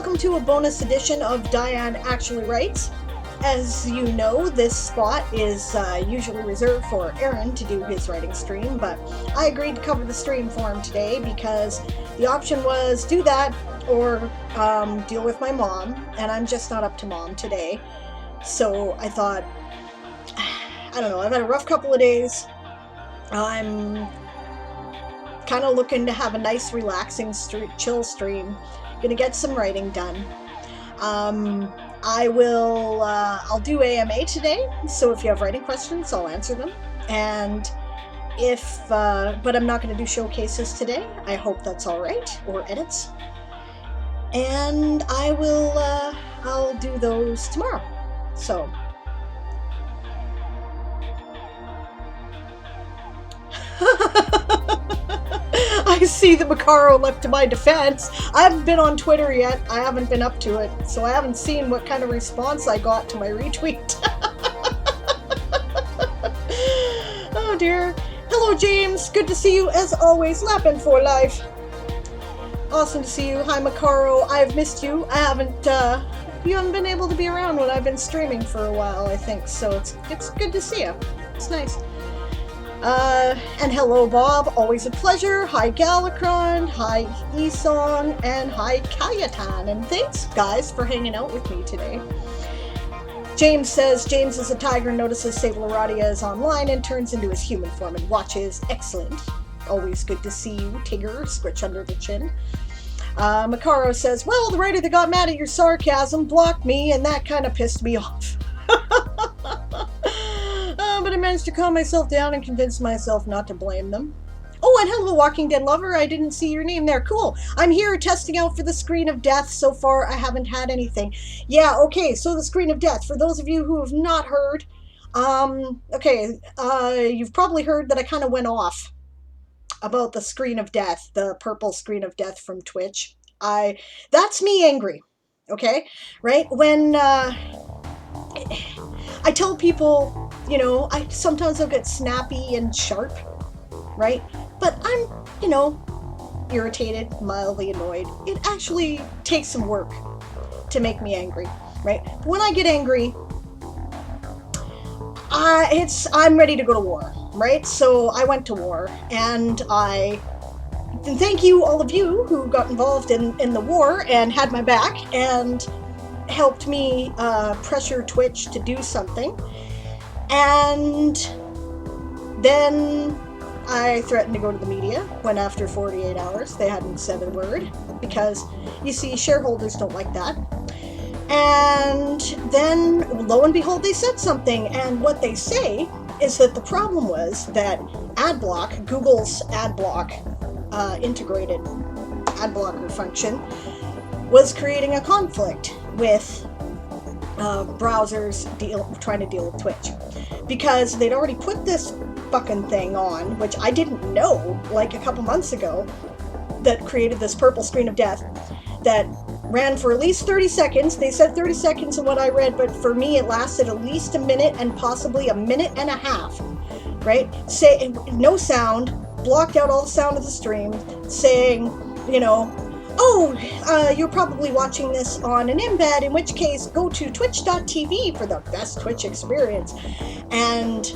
welcome to a bonus edition of Diane Actually Writes. As you know, this spot is usually reserved for Aaron to do his writing stream, but I agreed to cover the stream for him today because the option was do that or deal with my mom, and I'm just not up to mom today. So I thought, I don't know, I've had a rough couple of days. I'm kind of looking to have a nice, relaxing, chill stream. Gonna get some writing done. I'll do AMA today, so if you have writing questions, I'll answer them. And but I'm not going to do showcases today. I hope that's all right, or edits. And I'll do those tomorrow. So. I see the Macaro left to my defense. I haven't been on Twitter yet. I haven't been up to it, so I haven't seen what kind of response I got to my retweet. Oh dear. Hello James, good to see you as always, lapping for life. Awesome to see you. Hi Macaro, I've missed you. You haven't been able to be around when I've been streaming for a while, I think, so it's good to see you. It's nice. And hello Bob, always a pleasure. Hi Galacron, hi Esong, and hi Kayatan. And thanks guys for hanging out with me today. James says James is a tiger, notices Sable Aradia is online and turns into his human form and watches. Excellent. Always good to see you, Tigger, scritch under the chin. Macaro says, well, the writer that got mad at your sarcasm blocked me and that kind of pissed me off. But I managed to calm myself down and convince myself not to blame them. Oh, and hello, Walking Dead lover. I didn't see your name there. Cool. I'm here testing out for the Screen of Death. So far, I haven't had anything. Yeah, okay, so the Screen of Death. For those of you who have not heard, you've probably heard that I kind of went off about the Screen of Death, the purple Screen of Death from Twitch. That's me angry, okay? Right? When, I tell people, you know, sometimes I'll get snappy and sharp, right? But I'm, you know, irritated, mildly annoyed. It actually takes some work to make me angry, right? But when I get angry, I'm ready to go to war, right? So I went to war, and thank you all of you who got involved in the war and had my back and helped me pressure Twitch to do something. And then I threatened to go to the media when after 48 hours they hadn't said a word, because you see, shareholders don't like that. And then lo and behold, they said something, and what they say is that the problem was that AdBlock, Google's AdBlock, integrated AdBlocker function, was creating a conflict with browsers trying to deal with Twitch, because they'd already put this fucking thing on, which I didn't know, like a couple months ago, that created this purple Screen of Death that ran for at least 30 seconds. They said 30 seconds in what I read, but for me it lasted at least a minute and possibly a minute and a half, right? Say no sound, blocked out all the sound of the stream, saying, you know, oh, you're probably watching this on an embed, in which case go to twitch.tv for the best Twitch experience. And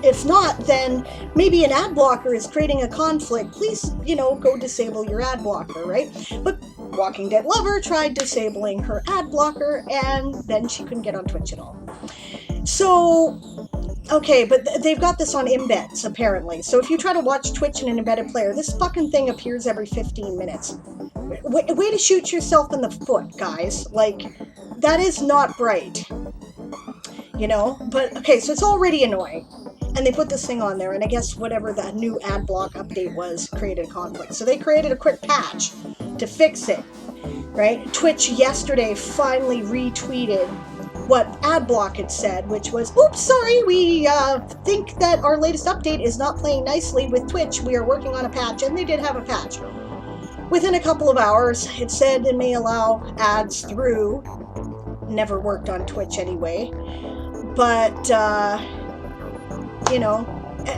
if not, then maybe an ad blocker is creating a conflict. Please, you know, go disable your ad blocker, right? But Walking Dead lover tried disabling her ad blocker, and then she couldn't get on Twitch at all. So, okay, but they've got this on embeds, apparently. So if you try to watch Twitch in an embedded player, this fucking thing appears every 15 minutes. Way to shoot yourself in the foot, guys. Like, that is not bright. You know? But, okay, so it's already annoying. And they put this thing on there, and I guess whatever that new ad block update was created a conflict. So they created a quick patch to fix it, right? Twitch yesterday finally retweeted what AdBlock had said, which was, oops, sorry, we think that our latest update is not playing nicely with Twitch. We are working on a patch, and they did have a patch. Within a couple of hours, it said it may allow ads through. Never worked on Twitch anyway. But, you know,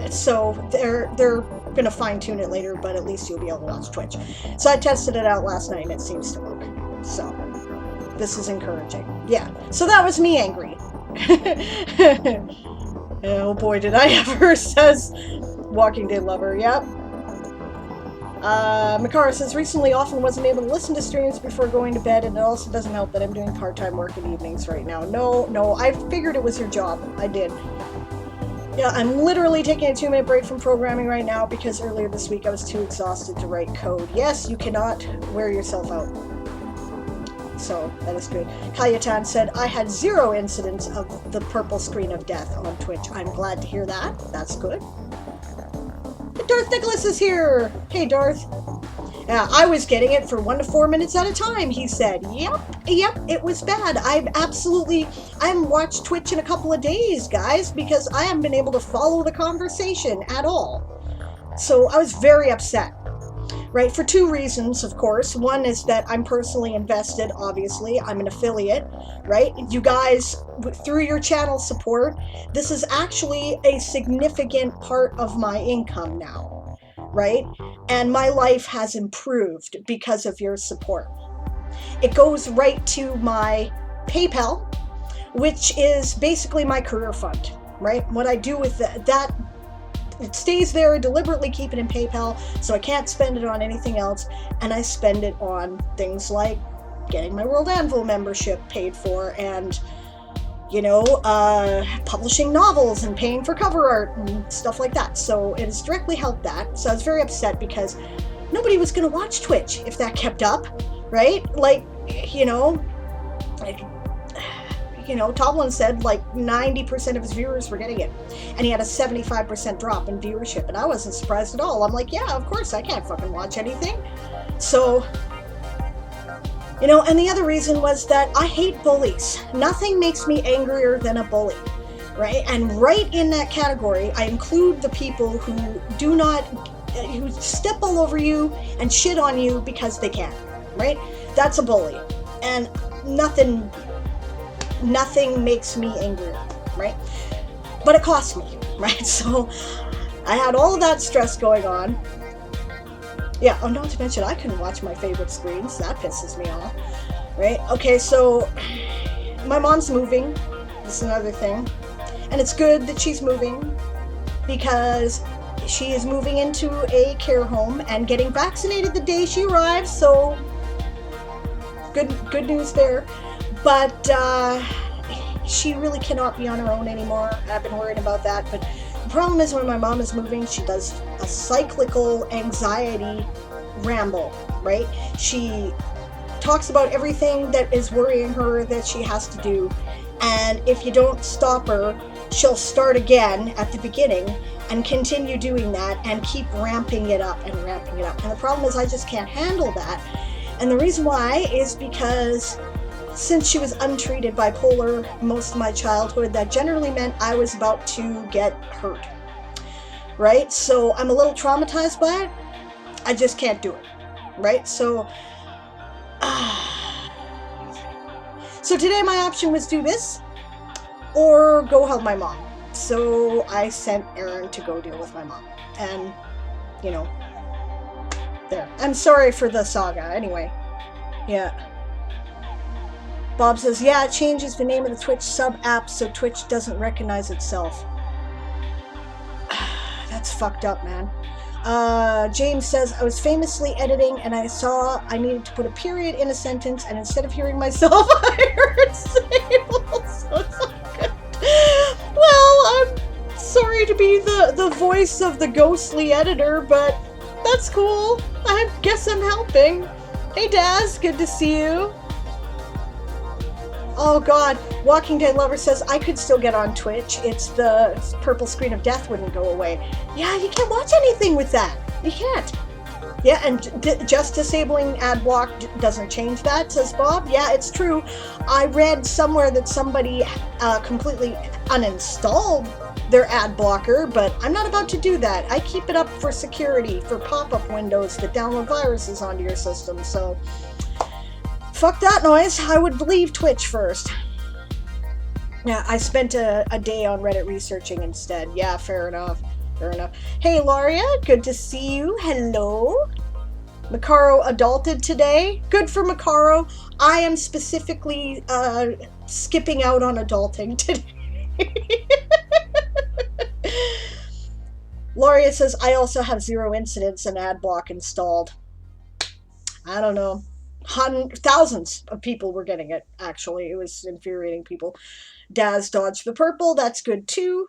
so they're gonna fine tune it later, but at least you'll be able to watch Twitch. So I tested it out last night and it seems to work. So this is encouraging. Yeah. So that was me angry. Oh boy, did I ever, says Walking Dead Lover. Yep. Makara says, recently often wasn't able to listen to streams before going to bed, and it also doesn't help that I'm doing part-time work in evenings right now. No, I figured it was your job. I did. Yeah, I'm literally taking a 2-minute break from programming right now because earlier this week I was too exhausted to write code. Yes, you cannot wear yourself out. So, that is good. Kayatan said, I had 0 incidents of the purple screen of death on Twitch. I'm glad to hear that. That's good. Darth Nicholas is here! Hey, Darth. Yeah, I was getting it for 1 to 4 minutes at a time, he said. Yep, it was bad. I haven't watched Twitch in a couple of days, guys, because I haven't been able to follow the conversation at all. So I was very upset. Right, for 2 reasons, of course. One is that I'm personally invested, obviously. I'm an affiliate, right? You guys, through your channel support, this is actually a significant part of my income now, right? And my life has improved because of your support. It goes right to my PayPal, which is basically my career fund, right? What I do with that it stays there. I deliberately keep it in PayPal so I can't spend it on anything else, and I spend it on things like getting my World Anvil membership paid for and, you know, publishing novels and paying for cover art and stuff like that. So it has directly helped that. So I was very upset because nobody was going to watch Twitch if that kept up, right? Like, you know, Toblin said like 90% of his viewers were getting it, and he had a 75% drop in viewership, and I wasn't surprised at all. I'm like, yeah, of course, I can't fucking watch anything. So, you know, and the other reason was that I hate bullies. Nothing makes me angrier than a bully, right? And right in that category, I include the people who who step all over you and shit on you because they can, right? That's a bully, and nothing makes me angrier, right? But it costs me, right? So I had all of that stress going on. Yeah, oh, not to mention I couldn't watch my favorite screens. That pisses me off, right? Okay, so my mom's moving. This is another thing. And it's good that she's moving because she is moving into a care home and getting vaccinated the day she arrives, so good news there. But she really cannot be on her own anymore. I've been worried about that. But the problem is when my mom is moving, she does a cyclical anxiety ramble, right? She talks about everything that is worrying her that she has to do. And if you don't stop her, she'll start again at the beginning and continue doing that and keep ramping it up and ramping it up. And the problem is I just can't handle that. And the reason why is because since she was untreated bipolar most of my childhood, that generally meant I was about to get hurt, right? So I'm a little traumatized by it. I just can't do it, right? So today my option was do this or go help my mom. So I sent Aaron to go deal with my mom. And, you know, there. I'm sorry for the saga. Anyway, yeah. Bob says, yeah, it changes the name of the Twitch sub-app so Twitch doesn't recognize itself. That's fucked up, man. James says, I was famously editing and I saw I needed to put a period in a sentence, and instead of hearing myself, I heard Sable. So it's not good. Well, I'm sorry to be the voice of the ghostly editor, but that's cool. I guess I'm helping. Hey, Daz, good to see you. Oh god, Walking Dead Lover says, I could still get on Twitch. It's the purple screen of death wouldn't go away. Yeah, you can't watch anything with that. You can't. Yeah, and just disabling ad block doesn't change that, says Bob. Yeah, it's true. I read somewhere that somebody completely uninstalled their ad blocker, but I'm not about to do that. I keep it up for security, for pop-up windows that download viruses onto your system, so fuck that noise. I would leave Twitch first. Yeah, I spent a day on Reddit researching instead. Yeah, fair enough. Fair enough. Hey, Laria, good to see you. Hello. Macaro adulted today. Good for Macaro. I am specifically skipping out on adulting today. Laria says, I also have 0 incidents and ad block installed. I don't know. Thousands of people were getting it, actually. It was infuriating people. Daz dodged the purple. That's good, too.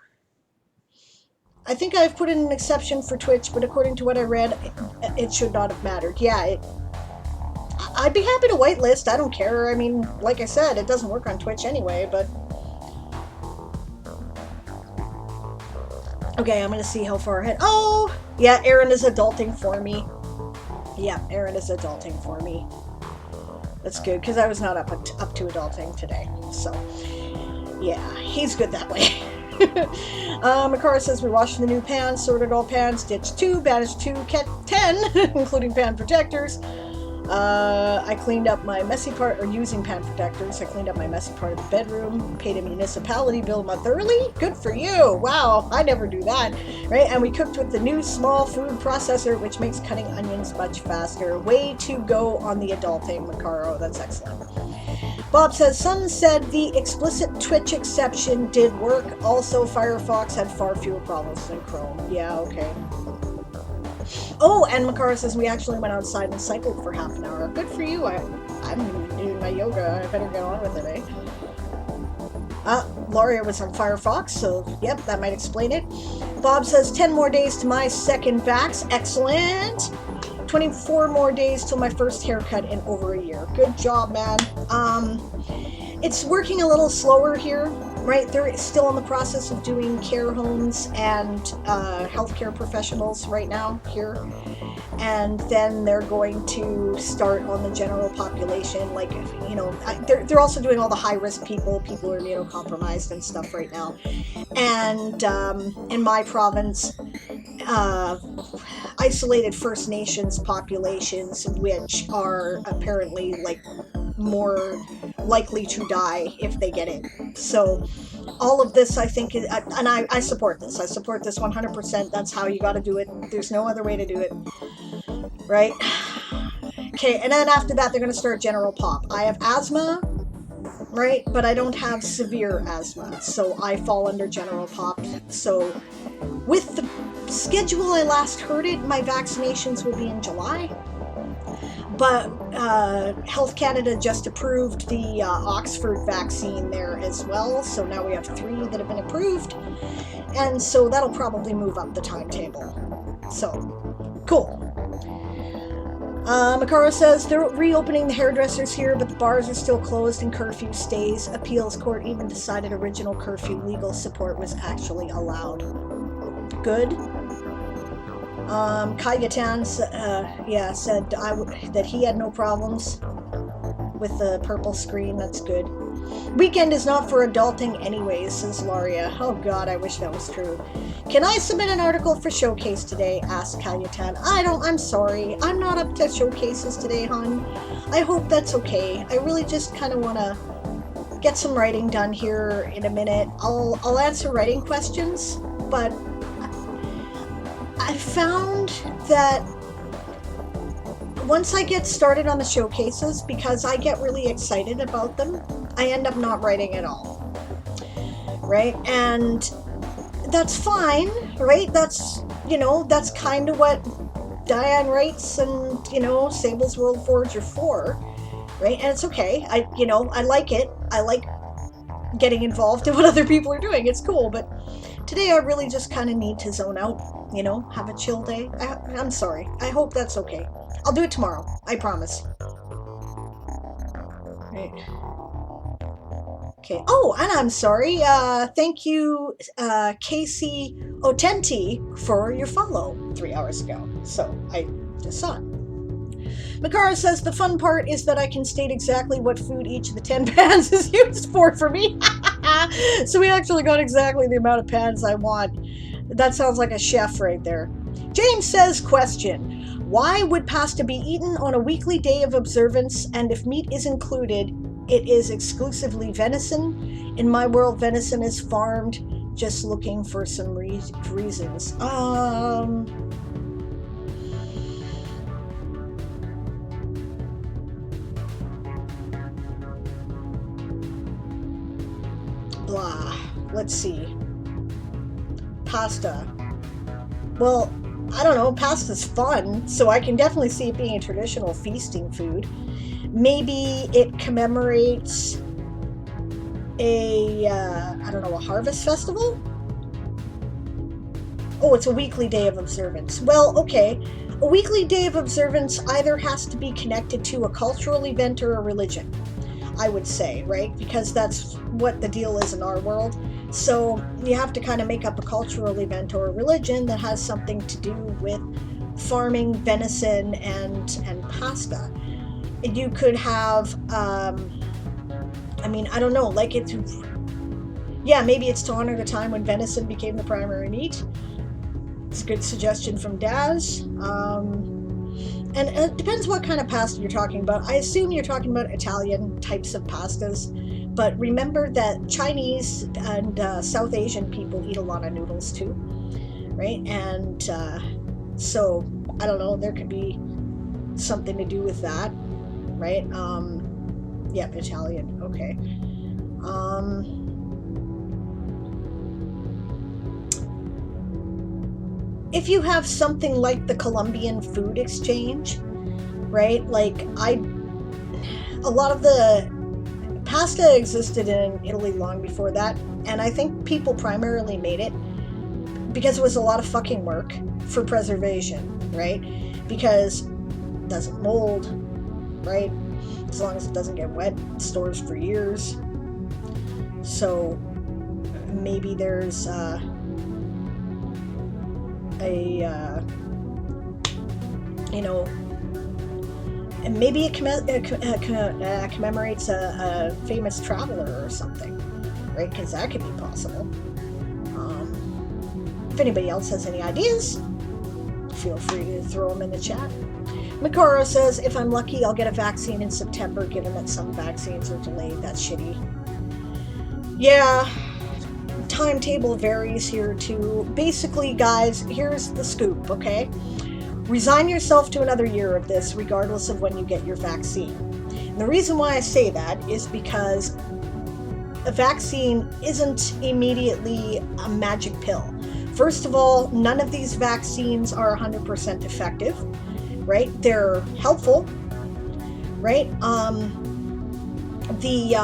I think I've put in an exception for Twitch, but according to what I read, it should not have mattered. Yeah, I'd be happy to whitelist. I don't care. I mean, like I said, it doesn't work on Twitch anyway, but... Okay, I'm going to see how far ahead. Oh! Yeah, Aaron is adulting for me. Yeah, Aaron is adulting for me. That's good, because I was not up to adulting today. So, yeah, he's good that way. Makara says, we washed the new pans, sorted all pans, ditched 2, banished 2, kept 10, including pan protectors. I cleaned up my messy part, or using pan protectors, I cleaned up my messy part of the bedroom, paid a municipality bill a month early. Good for you. Wow, I never do that. Right? And we cooked with the new small food processor, which makes cutting onions much faster. Way to go on the adulting, Macaro. That's excellent. Bob says, Sun said the explicit Twitch exception did work. Also, Firefox had far fewer problems than Chrome. Yeah, okay. Oh, and Makara says, we actually went outside and cycled for half an hour. Good for you. I'm doing my yoga. I better get on with it, eh? Laria was on Firefox, so yep, that might explain it. Bob says, 10 more days to my second vax. Excellent. 24 more days till my first haircut in over a year. Good job, man. It's working a little slower here, right? They're still in the process of doing care homes and healthcare professionals right now here. And then they're going to start on the general population. Like, you know, they're also doing all the high-risk people who are immunocompromised and stuff right now. And in my province, isolated First Nations populations, which are apparently like more likely to die if they get it. So all of this, I think, and I support this. I support this 100%. That's how you got to do it. There's no other way to do it, right? Okay, and then after that, they're going to start general pop. I have asthma, right? But I don't have severe asthma, so I fall under general pop. So with the schedule I last heard it, my vaccinations will be in July. But Health Canada just approved the Oxford vaccine there as well, so now we have 3 that have been approved, and so that'll probably move up the timetable. So, cool. Makara says, they're reopening the hairdressers here, but the bars are still closed and curfew stays. Appeals court even decided original curfew legal support was actually allowed. Good. Kayatan said that he had no problems with the purple screen. That's good. Weekend is not for adulting anyways, says Laria. Oh god, I wish that was true. Can I submit an article for Showcase today? Asked Kayatan. I'm sorry. I'm not up to showcases today, hon. I hope that's okay. I really just kind of want to get some writing done here in a minute. I'll answer writing questions, but I found that once I get started on the showcases, because I get really excited about them, I end up not writing at all, right? And that's fine, right? That's, that's kind of what Diane Writes and, Sable's World Forge are for, right? And it's okay. I like it. I like getting involved in what other people are doing. It's cool, but today I really just kind of need to zone out, have a chill day. I'm sorry. I hope that's okay. I'll do it tomorrow. I promise. Right. Okay. Oh, and I'm sorry. Thank you, Casey Otenti, for your follow 3 hours ago. So I just saw it. Makara says, the fun part is that I can state exactly what food each of the 10 pans is used for me. So we actually got exactly the amount of pans I want. That sounds like a chef right there. James says, question. Why would pasta be eaten on a weekly day of observance, and if meat is included, it is exclusively venison? In my world, venison is farmed Just looking for some reasons. Blah. Let's see. Pasta. Well, I don't know. Pasta's fun, so I can definitely see it being a traditional feasting food. Maybe it commemorates I don't know, a harvest festival? Oh, it's a weekly day of observance. Well, okay. A weekly day of observance either has to be connected to a cultural event or a religion, I would say, right? Because that's what the deal is in our world. So you have to kind of make up a cultural event or a religion that has something to do with farming, venison, and pasta. You could have, I mean, I don't know, like it's, yeah, maybe it's to honor the time when venison became the primary meat. It's a good suggestion from Daz. And it depends what kind of pasta you're talking about. I assume you're talking about Italian types of pastas, but remember that Chinese and South Asian people eat a lot of noodles too, right? And so, I don't know, there could be something to do with that, right? Yep, Italian, okay. If you have something like the Colombian food exchange, right? Like a lot of the pasta existed in Italy long before that, and I think people primarily made it because it was a lot of fucking work for preservation, right? Because it doesn't mold, right? As long as it doesn't get wet, it stores for years. So maybe there's you know, and maybe it commemorates a famous traveler or something, right? Because that could be possible. If anybody else has any ideas, feel free to throw them in the chat. Makaro says, if I'm lucky, I'll get a vaccine in September, given that some vaccines are delayed. That's shitty. Yeah, timetable varies here too. Basically, guys, here's the scoop, okay? Resign yourself to another year of this, regardless of when you get your vaccine. And the reason why I say that is because a vaccine isn't immediately a magic pill. First of all, none of these vaccines are 100% effective, right? They're helpful, right? The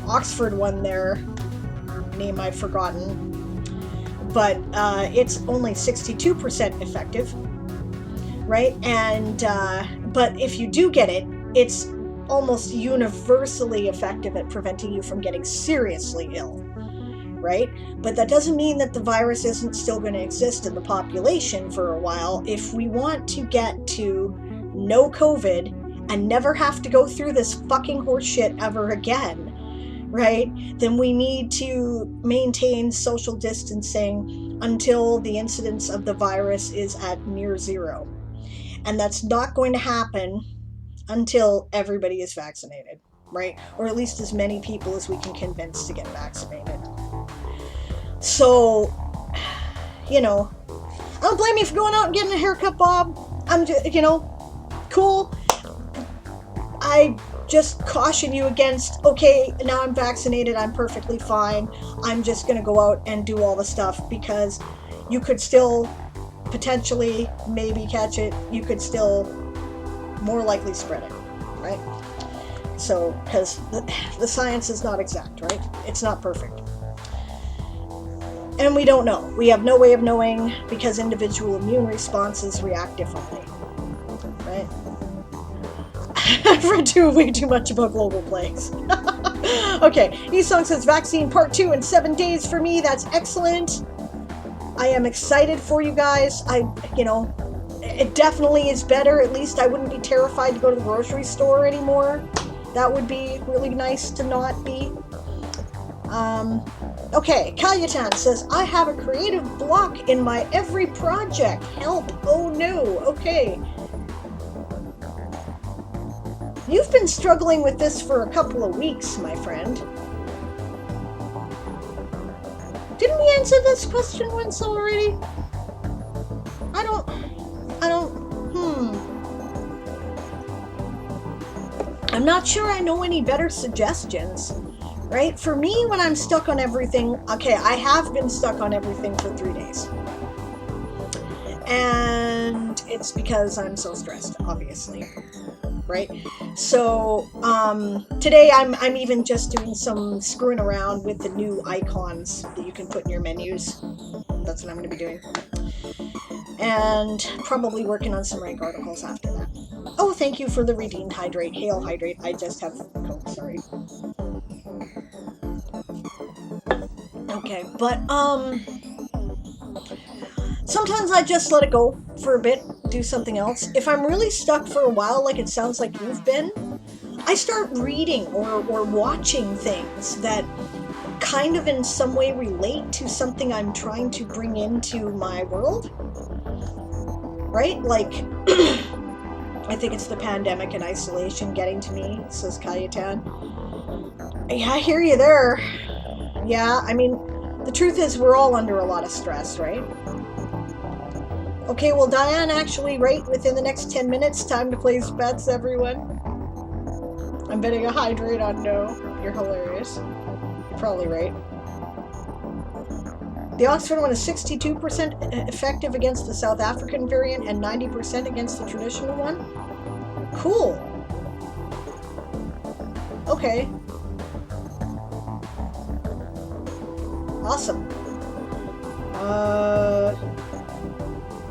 Oxford one there, name I've forgotten, but it's only 62% effective, right? And but if you do get it, it's almost universally effective at preventing you from getting seriously ill, right? But that doesn't mean that the virus isn't still going to exist in the population for a while. If we want to get to no COVID and never have to go through this fucking horseshit ever again, right, then we need to maintain social distancing until the incidence of the virus is at near zero. And that's not going to happen until everybody is vaccinated, right? Or at least as many people as we can convince to get vaccinated. So, you know, I don't blame you for going out and getting a haircut, Bob. I'm just, you know, cool. I just caution you against, okay, now I'm vaccinated, I'm perfectly fine, I'm just going to go out and do all the stuff, because you could still potentially maybe catch it, you could still more likely spread it, right? So, because the science is not exact, right? It's not perfect. And we don't know. We have no way of knowing, because individual immune responses react differently, right? I've read way too much about global plagues. Okay, Esong says, vaccine part 2 in 7 days for me. That's excellent. I am excited for you guys. You know, it definitely is better. At least I wouldn't be terrified to go to the grocery store anymore. That would be really nice to not be. Okay, Kayatan says, I have a creative block in my every project. Help. Oh no. Okay. You've been struggling with this for a couple of weeks, my friend. Didn't we answer this question once already? I don't, I'm not sure I know any better suggestions, right? For me, when I'm stuck on everything, okay, I have been stuck on everything for 3 days. And it's because I'm so stressed, obviously, right? So today I'm even just doing some screwing around with the new icons that you can put in your menus. That's what I'm going to be doing. And probably working on some rank articles after that. Oh, thank you for the redeemed hydrate. Hail hydrate. I just have Coke, sorry. Okay, but sometimes I just let it go for a bit, do something else. If I'm really stuck for a while, like it sounds like you've been, I start reading or watching things that kind of in some way relate to something I'm trying to bring into my world. Right? Like, I think it's the pandemic and isolation getting to me, says Kayatan. Yeah, I hear you there. Yeah, I mean, the truth is we're all under a lot of stress, right? Okay, well, Diane Actually Writes within the next 10 minutes. Time to place bets, everyone. I'm betting a hydrate on no. You're hilarious. You're probably right. The Oxford one is 62% effective against the South African variant and 90% against the traditional one. Cool. Okay. Awesome.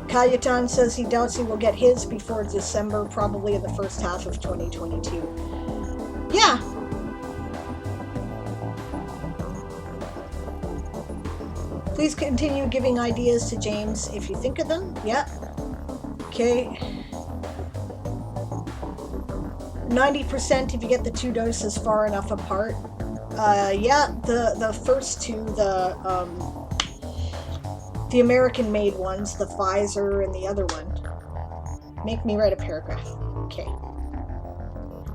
Kayatan says he doubts he will get his before December, probably in the first half of 2022. Yeah. Please continue giving ideas to James if you think of them. Yeah. Okay. 90% if you get the 2 doses far enough apart. Yeah, the first two, the American-made ones, the Pfizer and the other one. Make me write a paragraph. Okay.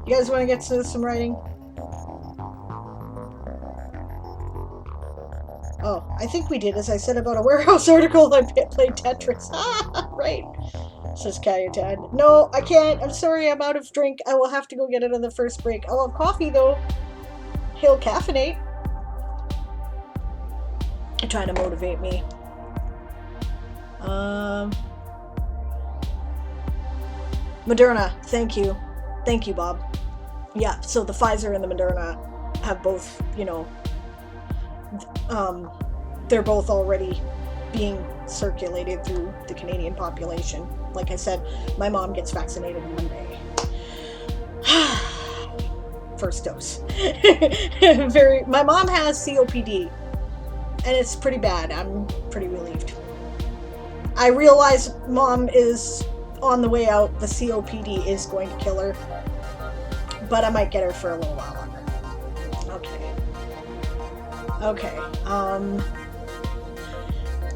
You guys want to get to some writing? Oh, I think we did, as I said about a warehouse article. I played Tetris. Ah, right, says Kayatan. No, I can't. I'm sorry, I'm out of drink. I will have to go get it on the first break. I'll have coffee, though. He'll caffeinate. You're trying to motivate me. Moderna, thank you. Thank you, Bob. Yeah, so the Pfizer and the Moderna have both, you know, they're both already being circulated through the Canadian population. Like I said, my mom gets vaccinated Monday. First dose. My mom has COPD, and it's pretty bad. I'm pretty relieved. I realize mom is on the way out. The COPD is going to kill her, but I might get her for a little while longer. Okay.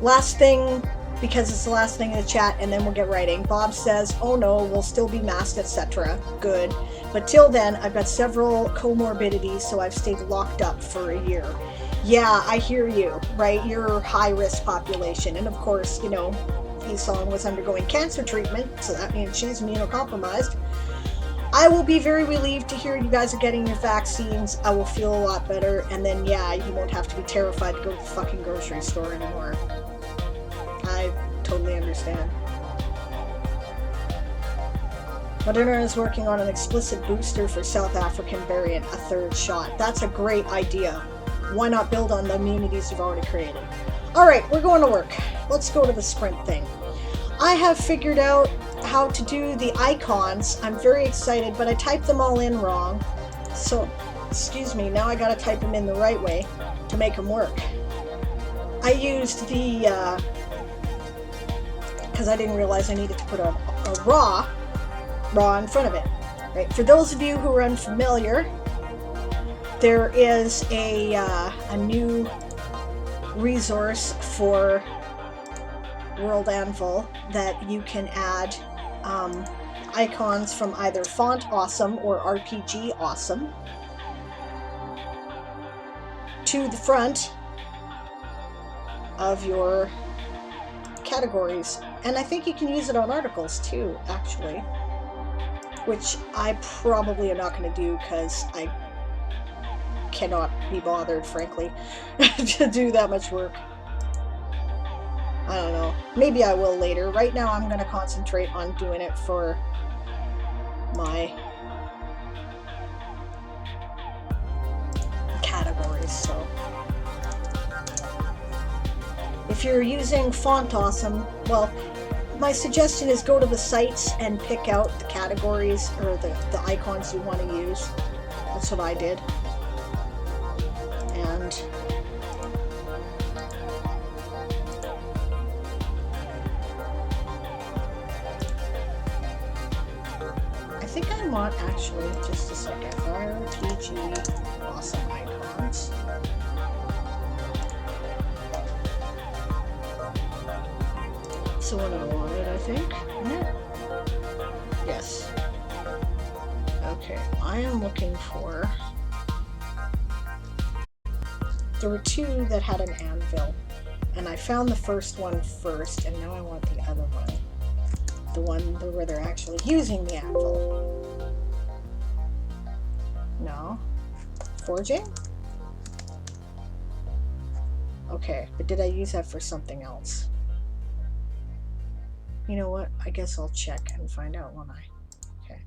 Last thing, because it's the last thing in the chat, and then we'll get writing. Bob says, oh no, we'll still be masked, etc. Good. But till then, I've got several comorbidities, so I've stayed locked up for a year. Yeah, I hear you, right? You're high-risk population. And of course, you know, Esong was undergoing cancer treatment, so that means she's immunocompromised. I will be very relieved to hear you guys are getting your vaccines. I will feel a lot better, and then, yeah, you won't have to be terrified to go to the fucking grocery store anymore. I totally understand. Moderna is working on an explicit booster for South African variant, a 3rd shot. That's a great idea. Why not build on the immunities you've already created? Alright, we're going to work. Let's go to the sprint thing. I have figured out how to do the icons. I'm very excited, but I typed them all in wrong. So, excuse me, now I gotta type them in the right way to make them work. I used the, because I didn't realize I needed to put a raw in front of it. Right? For those of you who are unfamiliar, there is a new resource for World Anvil that you can add icons from either Font Awesome or RPG Awesome to the front of your categories. And I think you can use it on articles too, actually, which I probably am not going to do because I cannot be bothered, frankly, to do that much work. I don't know. Maybe I will later. Right now I'm going to concentrate on doing it for my categories. So if you're using Font Awesome, well, my suggestion is go to the sites and pick out the categories or the icons you want to use. That's what I did. And I think I want, actually, just a second, RPG Awesome Icons. So what I wanted, I think, isn't it? Yes. Okay, I am looking for... There were two that had an anvil, and I found the first one first, and now I want the other one. The one where they're actually using the anvil. No. Forging? Okay, but did I use that for something else? You know what? I guess I'll check and find out, won't I? Okay.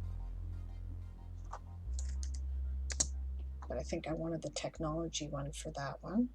But I think I wanted the technology one for that one.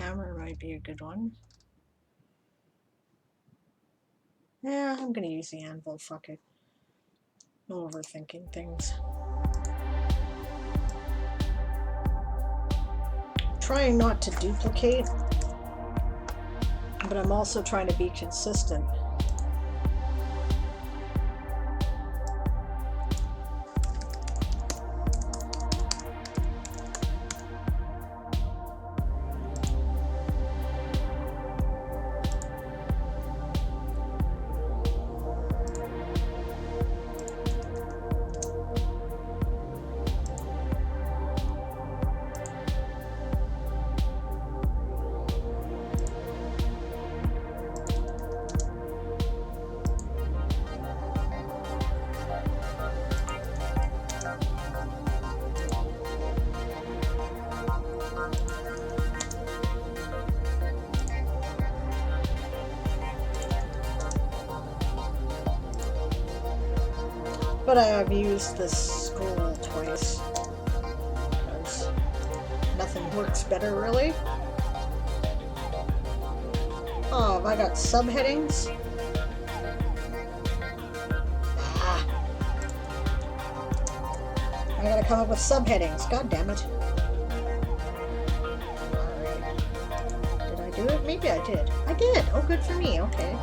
Hammer might be a good one. Yeah, I'm gonna use the anvil, fuck it. No overthinking things. Trying not to duplicate, but I'm also trying to be consistent. But I have used this scroll twice, because nothing works better, really. Oh, have I got subheadings? Ah. I gotta come up with subheadings, god damn it. Alright. Did I do it? Maybe I did. I did! Oh, good for me, okay.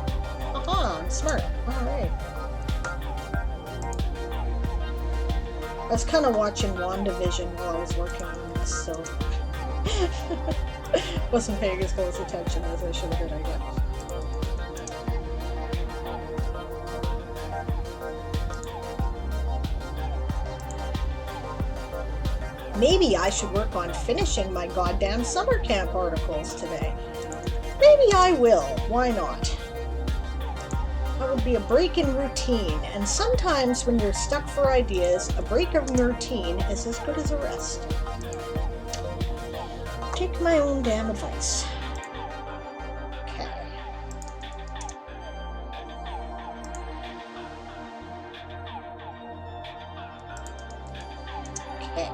Aha, I'm smart. Alright. I was kind of watching WandaVision while I was working on this, so wasn't paying as close attention as I should have been, I guess. Maybe I should work on finishing my goddamn summer camp articles today. Maybe I will. Why not? That would be a break in routine, and sometimes when you're stuck for ideas, a break in routine is as good as a rest. Take my own damn advice. Okay. Okay.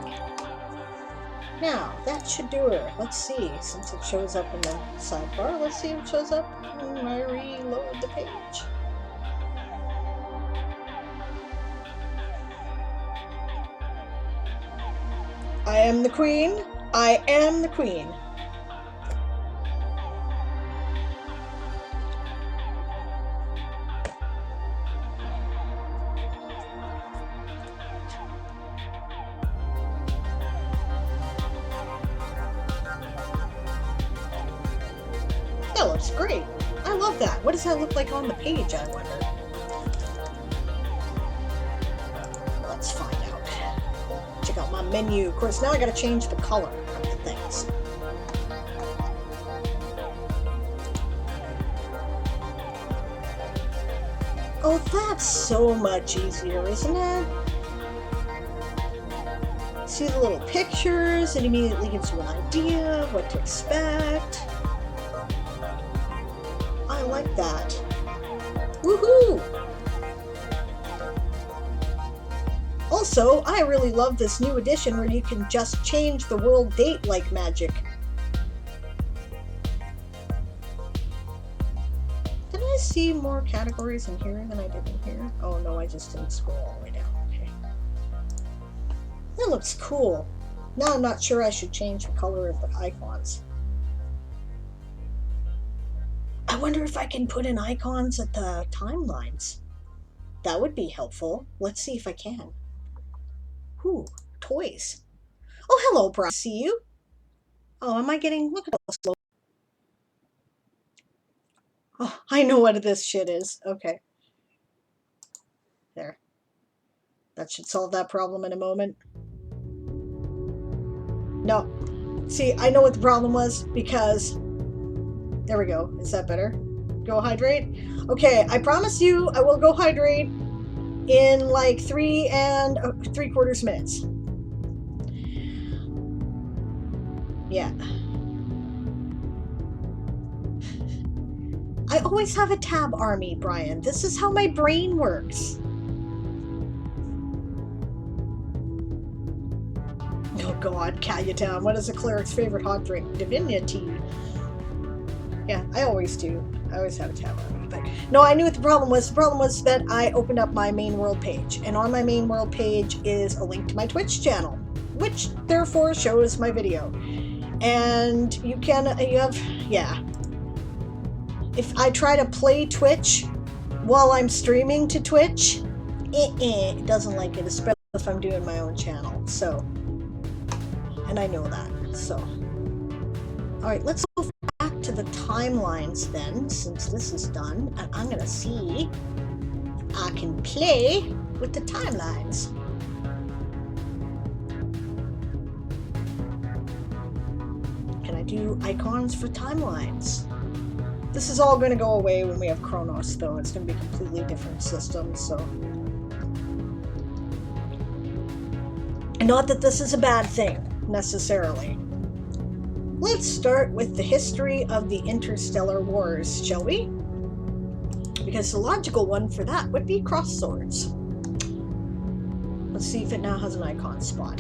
Now, that should do it. Let's see, since it shows up in the sidebar, let's see if it shows up when I reload the page. I am the queen. I am the queen. That looks great. I love that. What does that look like on the page, I wonder? Let's find out. Check out my menu. Of course, now I gotta change the color of the things. Oh, that's so much easier, isn't it? See the little pictures, it immediately gives you an idea of what to expect. I like that. Woohoo! Also, I really love this new edition where you can just change the world date like magic. Did I see more categories in here than I did in here? Oh no, I just didn't scroll all the way down. Okay. That looks cool. Now I'm not sure I should change the color of the icons. I wonder if I can put in icons at the timelines. That would be helpful. Let's see if I can. Ooh, toys. Oh, hello, Brian. See you. Oh, am I getting... Look at all slow. Oh, I know what this shit is. Okay. There. That should solve that problem in a moment. No. See, I know what the problem was because... There we go. Is that better? Go hydrate? Okay, I promise you I will go hydrate in like 3 3/4 minutes. Yeah. I always have a tab army, Brian. This is how my brain works. Oh god, Calutown. What is a cleric's favorite hot drink? Divinity. Yeah, I always do. I always have a tab on me. But no, I knew what the problem was. The problem was that I opened up my main world page, and on my main world page is a link to my Twitch channel, which therefore shows my video. And you have, yeah. If I try to play Twitch while I'm streaming to Twitch, it doesn't like it, especially if I'm doing my own channel. So, and I know that. So, all right, let's go back to the timelines then, since this is done, and I'm gonna see if I can play with the timelines. Can I do icons for timelines? This is all going to go away when we have Chronos, though. It's going to be a completely different system, so... And not that this is a bad thing, necessarily. Let's start with the history of the interstellar wars, shall we? Because the logical one for that would be cross swords. Let's see if it now has an icon spot.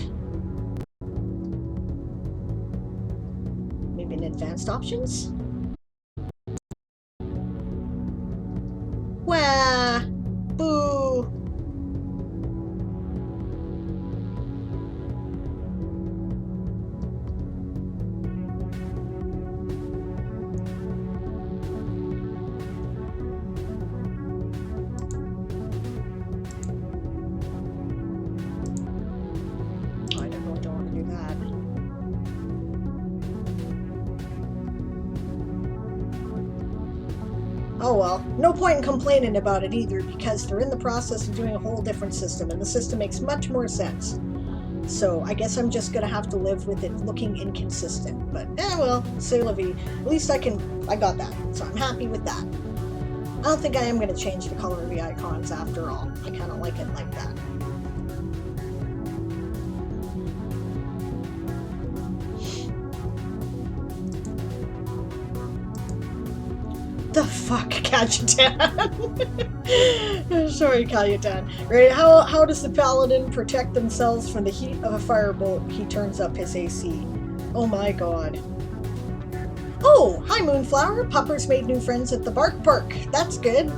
Maybe in advanced options? Wah! Boo! I don't want to do that. Oh well, no point in complaining about it either, because they're in the process of doing a whole different system, and the system makes much more sense. So I guess I'm just gonna have to live with it looking inconsistent. But well, c'est la vie. At least I got that, so I'm happy with that. I don't think I am gonna change the color of the icons after all. I kind of like it like that. The fuck, Kajutan? Sorry, Kajutan. Right? How does the paladin protect themselves from the heat of a firebolt? He turns up his AC. Oh my god. Oh, hi Moonflower. Pupper's made new friends at the Bark Park. That's good.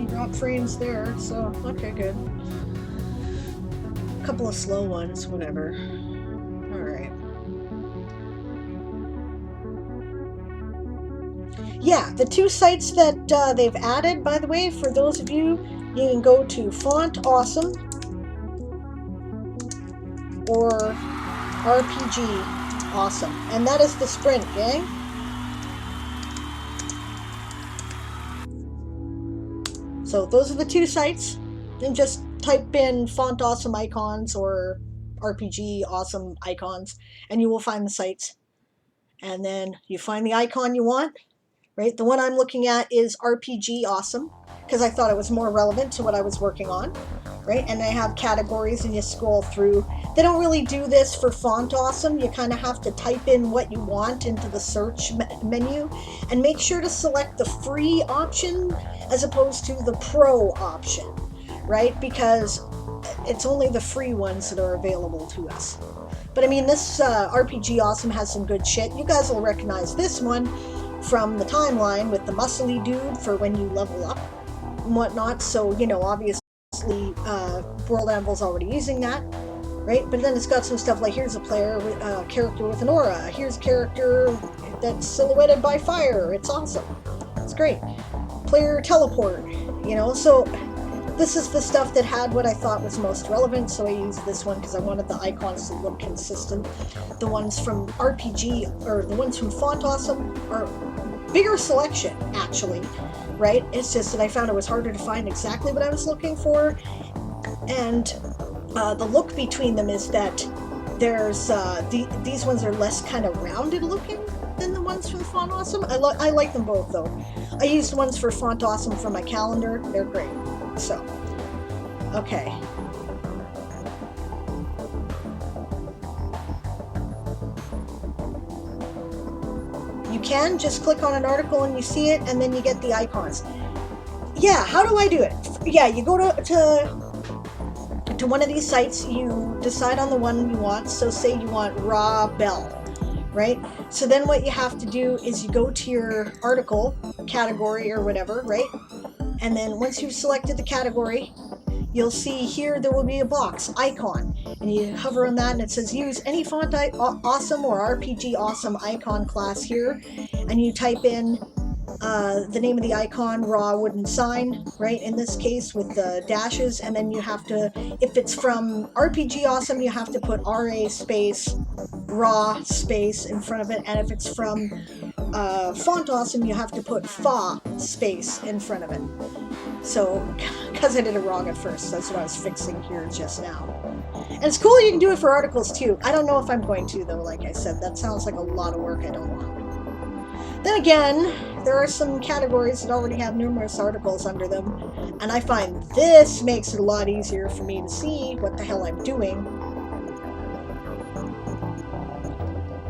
Drop frames there, so okay, good. A couple of slow ones, whatever. Alright. Yeah, the two sites that they've added, by the way, for those of you, you can go to Font Awesome or RPG Awesome, and that is the sprint, gang. So those are the two sites. Then just type in Font Awesome Icons or RPG Awesome Icons, and you will find the sites. And then you find the icon you want, right? The one I'm looking at is RPG Awesome, because I thought it was more relevant to what I was working on, right? And they have categories and you scroll through. They don't really do this for Font Awesome. You kind of have to type in what you want into the search menu and make sure to select the free option as opposed to the pro option, right? Because it's only the free ones that are available to us. But I mean, this RPG Awesome has some good shit. You guys will recognize this one from the timeline with the muscly dude for when you level up and whatnot. So, you know, obviously World Anvil's already using that, right? But then it's got some stuff like, here's a character with an aura. Here's a character that's silhouetted by fire. It's awesome. It's great. Player teleport, you know, so this is the stuff that had what I thought was most relevant, so I used this one because I wanted the icons to look consistent. The ones from RPG, or the ones from Font Awesome, are bigger selection, actually, right? It's just that I found it was harder to find exactly what I was looking for, and the look between them is that there's, these ones are less kind of rounded looking than the ones from Font Awesome. I like them both, though. I used ones for Font Awesome for my calendar. They're great. So, okay. can just click on an article and you see it, and then you get the icons. Yeah, how do I do it? Yeah, you go to one of these sites, you decide on the one you want. So say you want raw bell, right? So then what you have to do is you go to your article category or whatever, right? And then once you've selected the category, you'll see here there will be a box icon, and you hover on that and it says use any font awesome or RPG awesome icon class here, and you type in the name of the icon, raw wooden sign, right, in this case with the dashes, and then you have to, if it's from RPG awesome, you have to put RA space raw space in front of it, and if it's from font awesome, you have to put fa space in front of it. So, because I did it wrong at first, that's what I was fixing here just now. And it's cool you can do it for articles too. I don't know if I'm going to though, like I said, that sounds like a lot of work I don't want. Then again, there are some categories that already have numerous articles under them, and I find this makes it a lot easier for me to see what the hell I'm doing.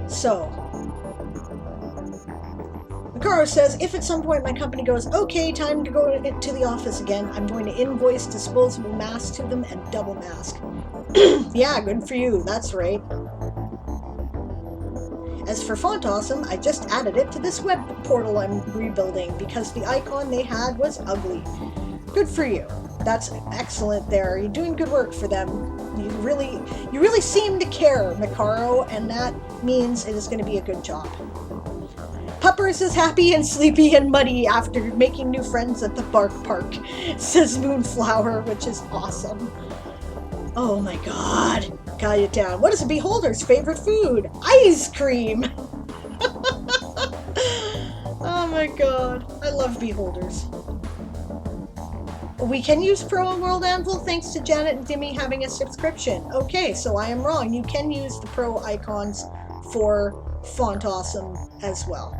So, Caro says, if at some point my company goes, okay, time to go to the office again, I'm going to invoice disposable masks to them and double mask. Yeah, good for you, that's right. As for Font Awesome, I just added it to this web portal I'm rebuilding because the icon they had was ugly. Good for you. That's excellent there. You're doing good work for them. You really seem to care, Mikaro, and that means it is going to be a good job. Puppers is happy and sleepy and muddy after making new friends at the Bark Park, says Moonflower, which is awesome. Oh my god. Got it down. What is a beholder's favorite food? Ice cream! Oh my god. I love beholders. We can use Pro on World Anvil thanks to Janet and Dimmy having a subscription. Okay, so I am wrong. You can use the Pro icons for Font Awesome as well.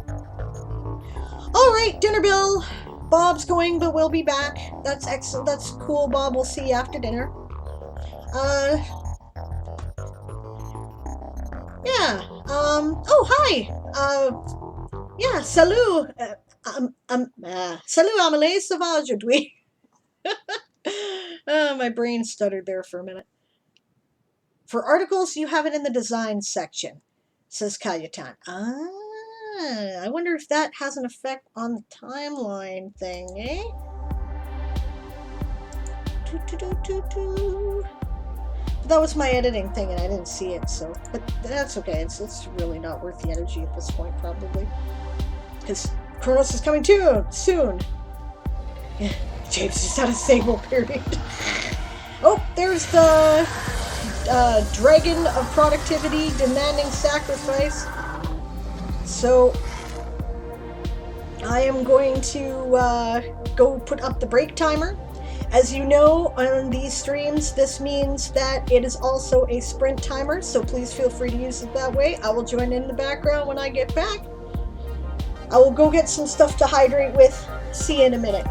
Alright, dinner bell. Bob's going, but we'll be back. That's excellent. That's cool, Bob. We'll see you after dinner. Yeah. Oh, hi. Yeah, salut. Salut, Amelie Sauvage aujourd'hui. Oh, my brain stuttered there for a minute. For articles, you have it in the design section, says Kayetan. I wonder if that has an effect on the timeline thing, eh? That was my editing thing and I didn't see it, so, but that's okay. It's really not worth the energy at this point, probably. Because Kronos is coming too soon. Yeah, James is at a Sable period. Oh, there's the Dragon of Productivity demanding sacrifice. So I am going to go put up the break timer. As you know, on these streams, this means that it is also a sprint timer, so please feel free to use it that way. I will join in the background when I get back. I will go get some stuff to hydrate with. See you in a minute.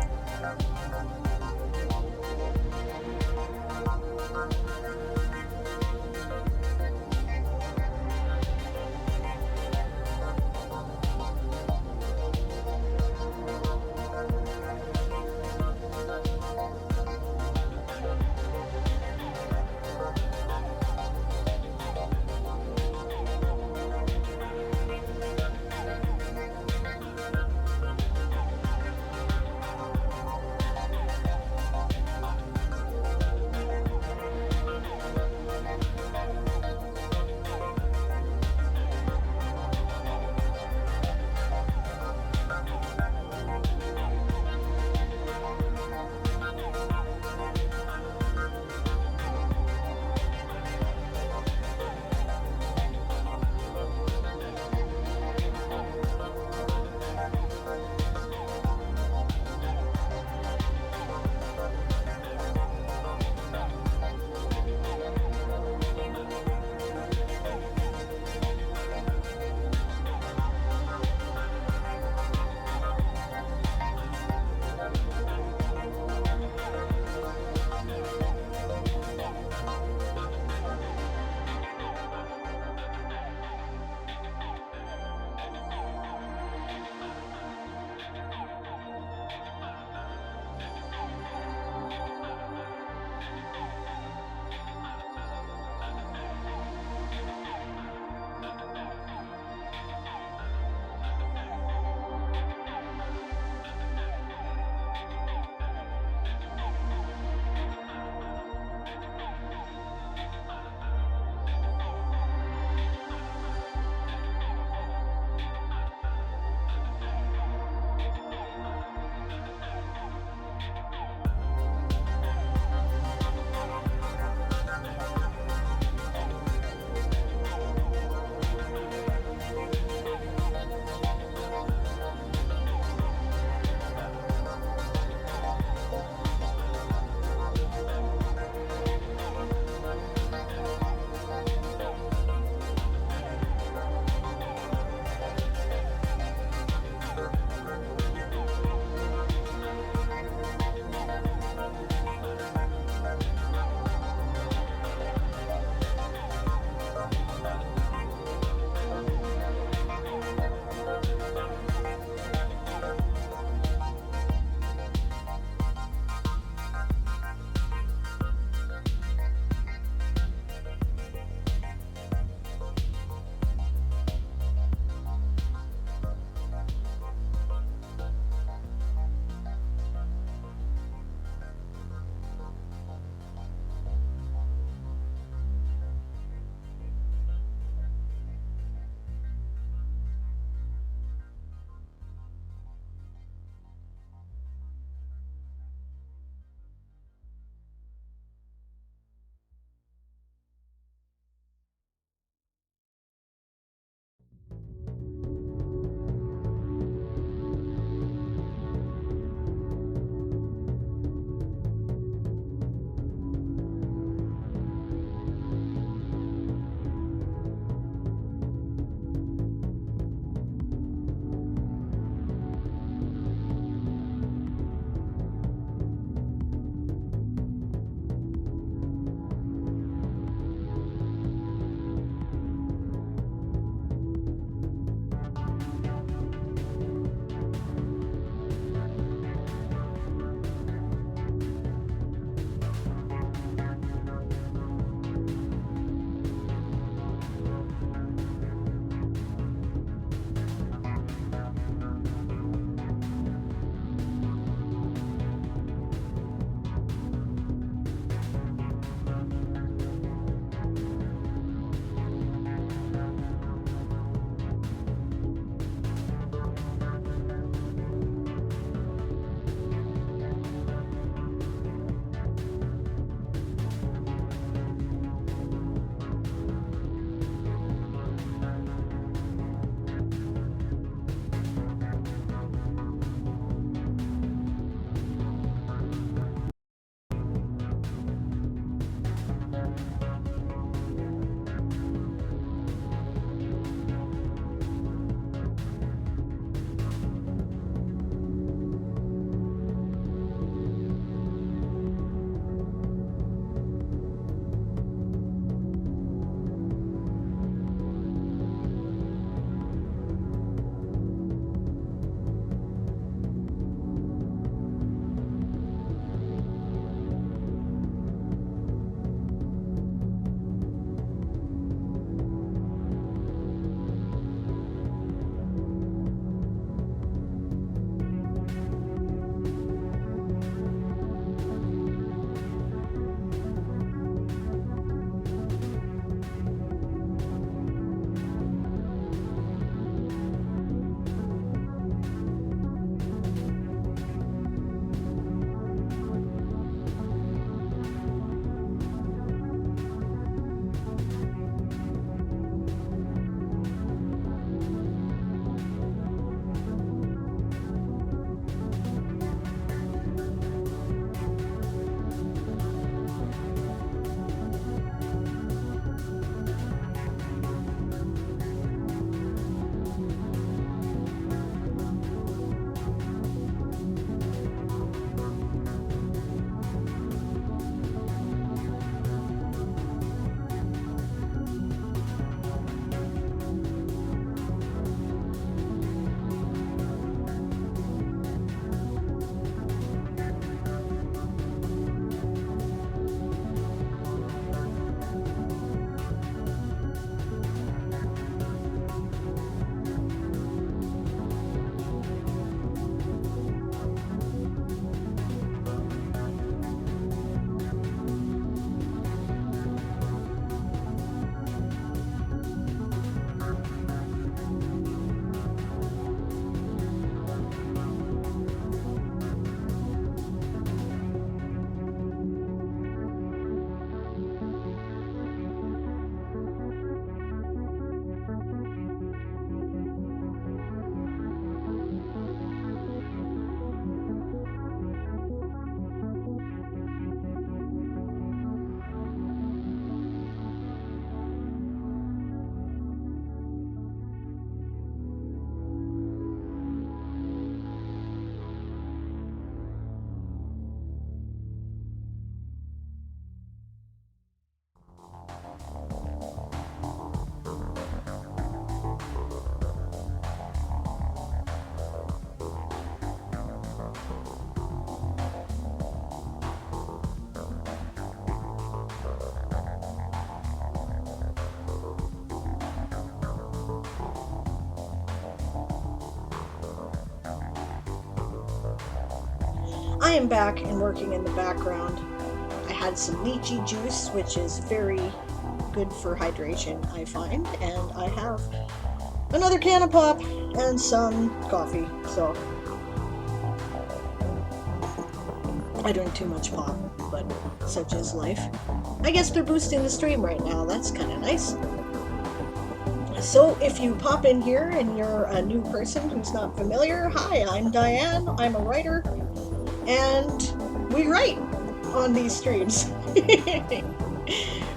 I am back and working in the background. I had some lychee juice, which is very good for hydration, I find, and I have another can of pop and some coffee, so I drink too much pop, but such is life. I guess they're boosting the stream right now, that's kind of nice. So if you pop in here and you're a new person who's not familiar, hi, I'm Diane, I'm a writer, and we write on these streams.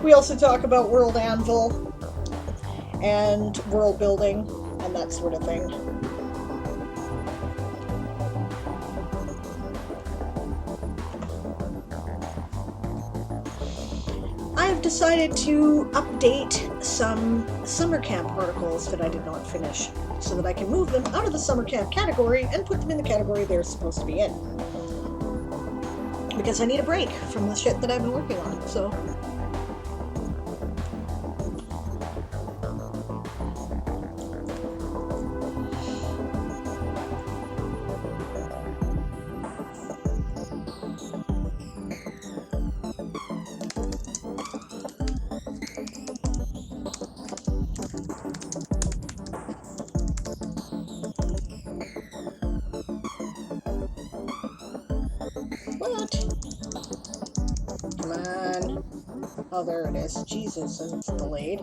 We also talk about World Anvil and world building and that sort of thing. I've decided to update some summer camp articles that I did not finish so that I can move them out of the summer camp category and put them in the category they're supposed to be in. Because I need a break from the shit that I've been working on, so. Oh, there it is. Jesus, and it's delayed.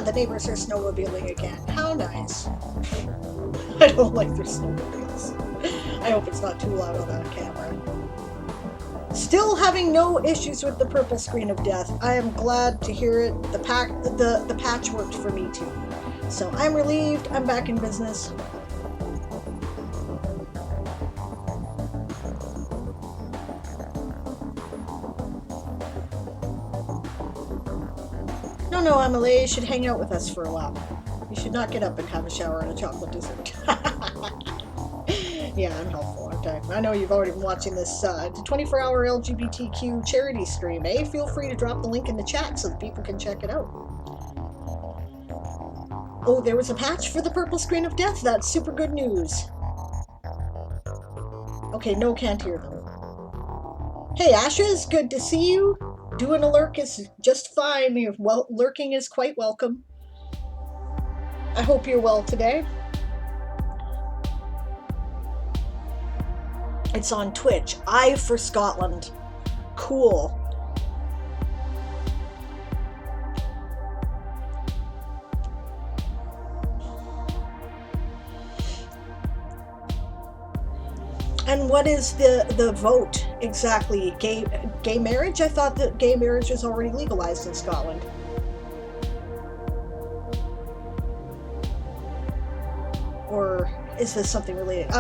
The neighbors are snowmobiling again. How nice. I don't like their snowmobiles. I hope it's not too loud on that camera. Still having no issues with the purple screen of death. I am glad to hear it. The patch worked for me too. So I'm relieved. I'm back in business. No, Emily, you should hang out with us for a while. You should not get up and have a shower and a chocolate dessert. Yeah, I'm helpful, aren't I? I know you've already been watching this 24-hour LGBTQ charity stream, eh? Feel free to drop the link in the chat so that people can check it out. Oh, there was a patch for the purple screen of death. That's super good news. Okay, no, can't hear them. Hey, Ashes, good to see you. Doing a lurk is just fine. Lurking is quite welcome. I hope you're well today. It's on Twitch. I for Scotland. Cool. And what is the vote exactly? Gay marriage? I thought that gay marriage was already legalized in Scotland. Or is this something related?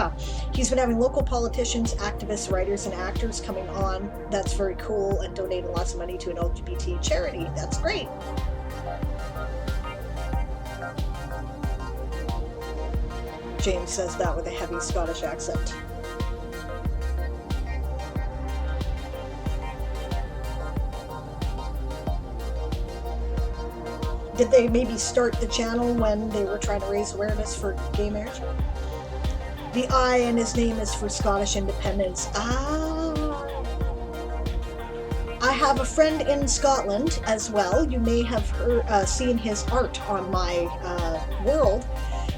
He's been having local politicians, activists, writers, and actors coming on. That's very cool, and donating lots of money to an LGBT charity. That's great. James says that with a heavy Scottish accent. Did they maybe start the channel when they were trying to raise awareness for gay marriage? The I in his name is for Scottish independence. I have a friend in Scotland as well. You may have seen his art on my world,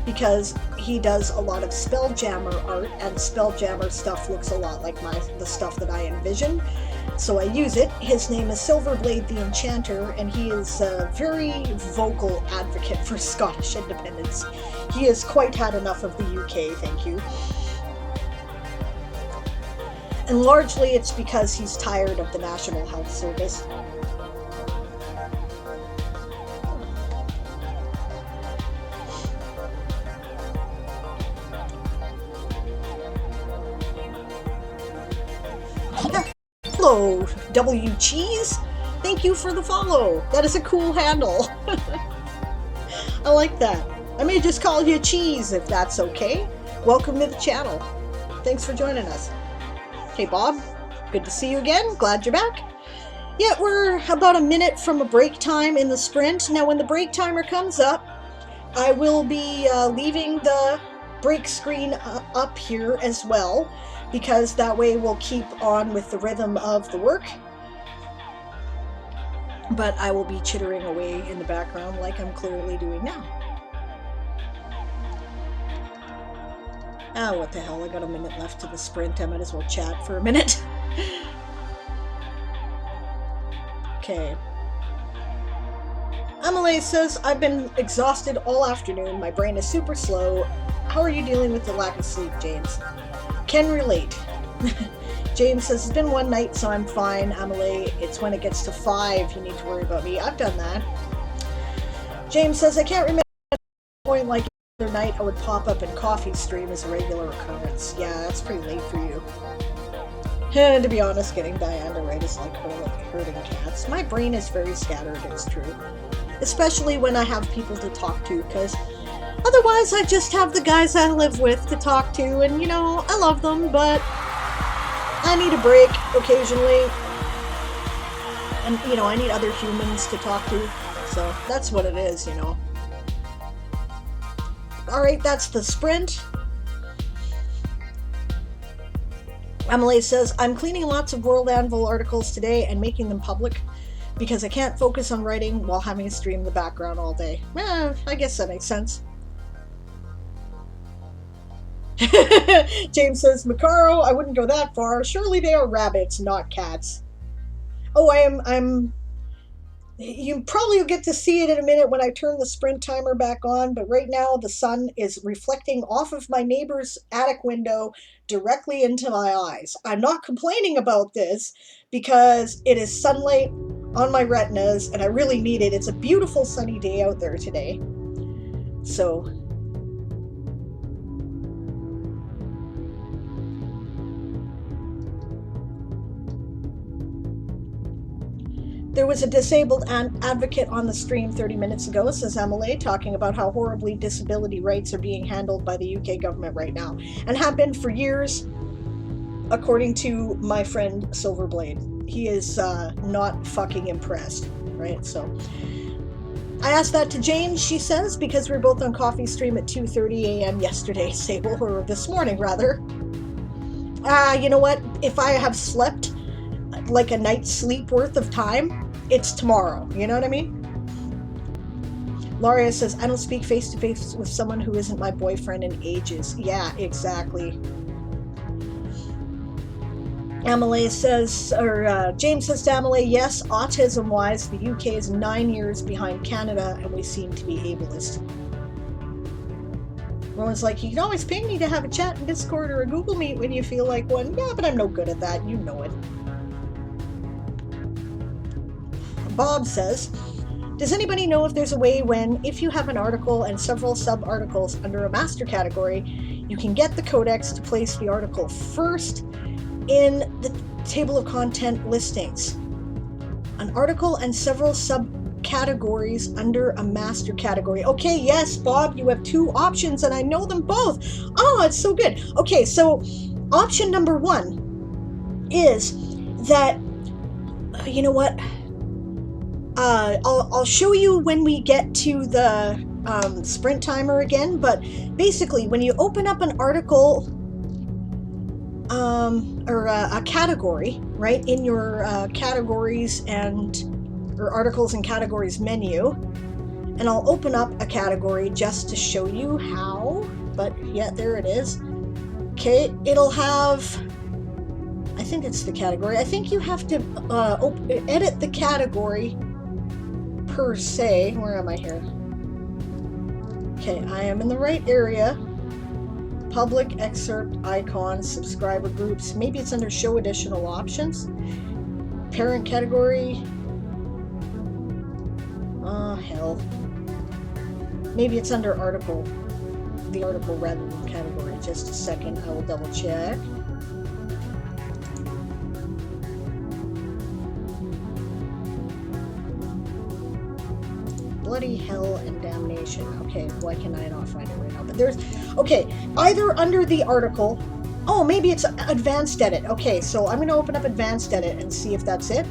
because he does a lot of Spelljammer art, and Spelljammer stuff looks a lot like the stuff that I envision. so I use it. His name is Silverblade the Enchanter, and he is a very vocal advocate for Scottish independence. He has quite had enough of the UK, thank you. And largely it's because he's tired of the National Health Service. Hello, W Cheese. Thank you for the follow. That is a cool handle. I like that. I may just call you Cheese if that's okay. Welcome to the channel. Thanks for joining us. Hey Bob, good to see you again. Glad you're back. Yeah, we're about a minute from a break time in the sprint. Now when the break timer comes up, I will be leaving the break screen up here as well, because that way we'll keep on with the rhythm of the work. But I will be chittering away in the background like I'm clearly doing now. Oh, what the hell, I got a minute left to the sprint. I might as well chat for a minute. Okay. Emily says, I've been exhausted all afternoon. My brain is super slow. How are you dealing with the lack of sleep, James? Can relate. James says, it's been one night, so I'm fine. Emily, it's when it gets to 5 you need to worry about me. I've done that. James says, I can't remember a point like the other night I would pop up in coffee stream as a regular occurrence. Yeah, that's pretty late for you. And to be honest, getting Diane to write is like herding cats. My brain is very scattered, it's true. Especially when I have people to talk to, because otherwise I just have the guys I live with to talk to, and you know, I love them, but I need a break occasionally. And you know, I need other humans to talk to, so that's what it is, you know. Alright, that's the sprint. Emily says, I'm cleaning lots of World Anvil articles today and making them public because I can't focus on writing while having a stream in the background all day. I guess that makes sense. James says, Macaro, I wouldn't go that far. Surely they are rabbits, not cats. Oh, you probably will get to see it in a minute when I turn the sprint timer back on, but right now the sun is reflecting off of my neighbor's attic window directly into my eyes. I'm not complaining about this because it is sunlight on my retinas and I really need it. It's a beautiful sunny day out there today. So there was a disabled advocate on the stream 30 minutes ago, says Emily, talking about how horribly disability rights are being handled by the UK government right now, and have been for years, according to my friend Silverblade. He is not fucking impressed, right? So I asked that to Jane, she says, because we were both on coffee stream at 2:30 a.m. yesterday, Sable, or this morning rather. You know what? If I have slept like a night's sleep worth of time, it's tomorrow. You know what I mean? Laria says, I don't speak face to face with someone who isn't my boyfriend in ages. Yeah, exactly. Emily says, or James says to Emily, yes, autism-wise, the UK is 9 years behind Canada, and we seem to be ableist. Rowan's like, you can always ping me to have a chat in Discord or a Google Meet when you feel like one. Yeah, but I'm no good at that. You know it. Bob says, does anybody know if there's a way when, if you have an article and several sub-articles under a master category, you can get the codex to place the article first in the table of content listings? An article and several subcategories under a master category. Okay, yes, Bob, you have 2 options and I know them both. Oh, it's so good. Okay, so option number 1 is that, you know what? I'll show you when we get to the sprint timer again, but basically when you open up an article or a category, right, in your categories or articles and categories menu, and I'll open up a category just to show you how, but yeah, there it is. Okay, it'll have, I think it's the category. I think you have to edit the category per se. Where am I here? Okay, I am in the right area. Public, excerpt, icons, subscriber groups. Maybe it's under show additional options. Parent category. Oh, hell. Maybe it's under article. The article rather than category. Just a second, I will double check. Bloody hell and damnation. Okay, why can I not find it right now? But there's, okay, either under the article, oh, maybe it's advanced edit. Okay, so I'm going to open up advanced edit and see if that's it.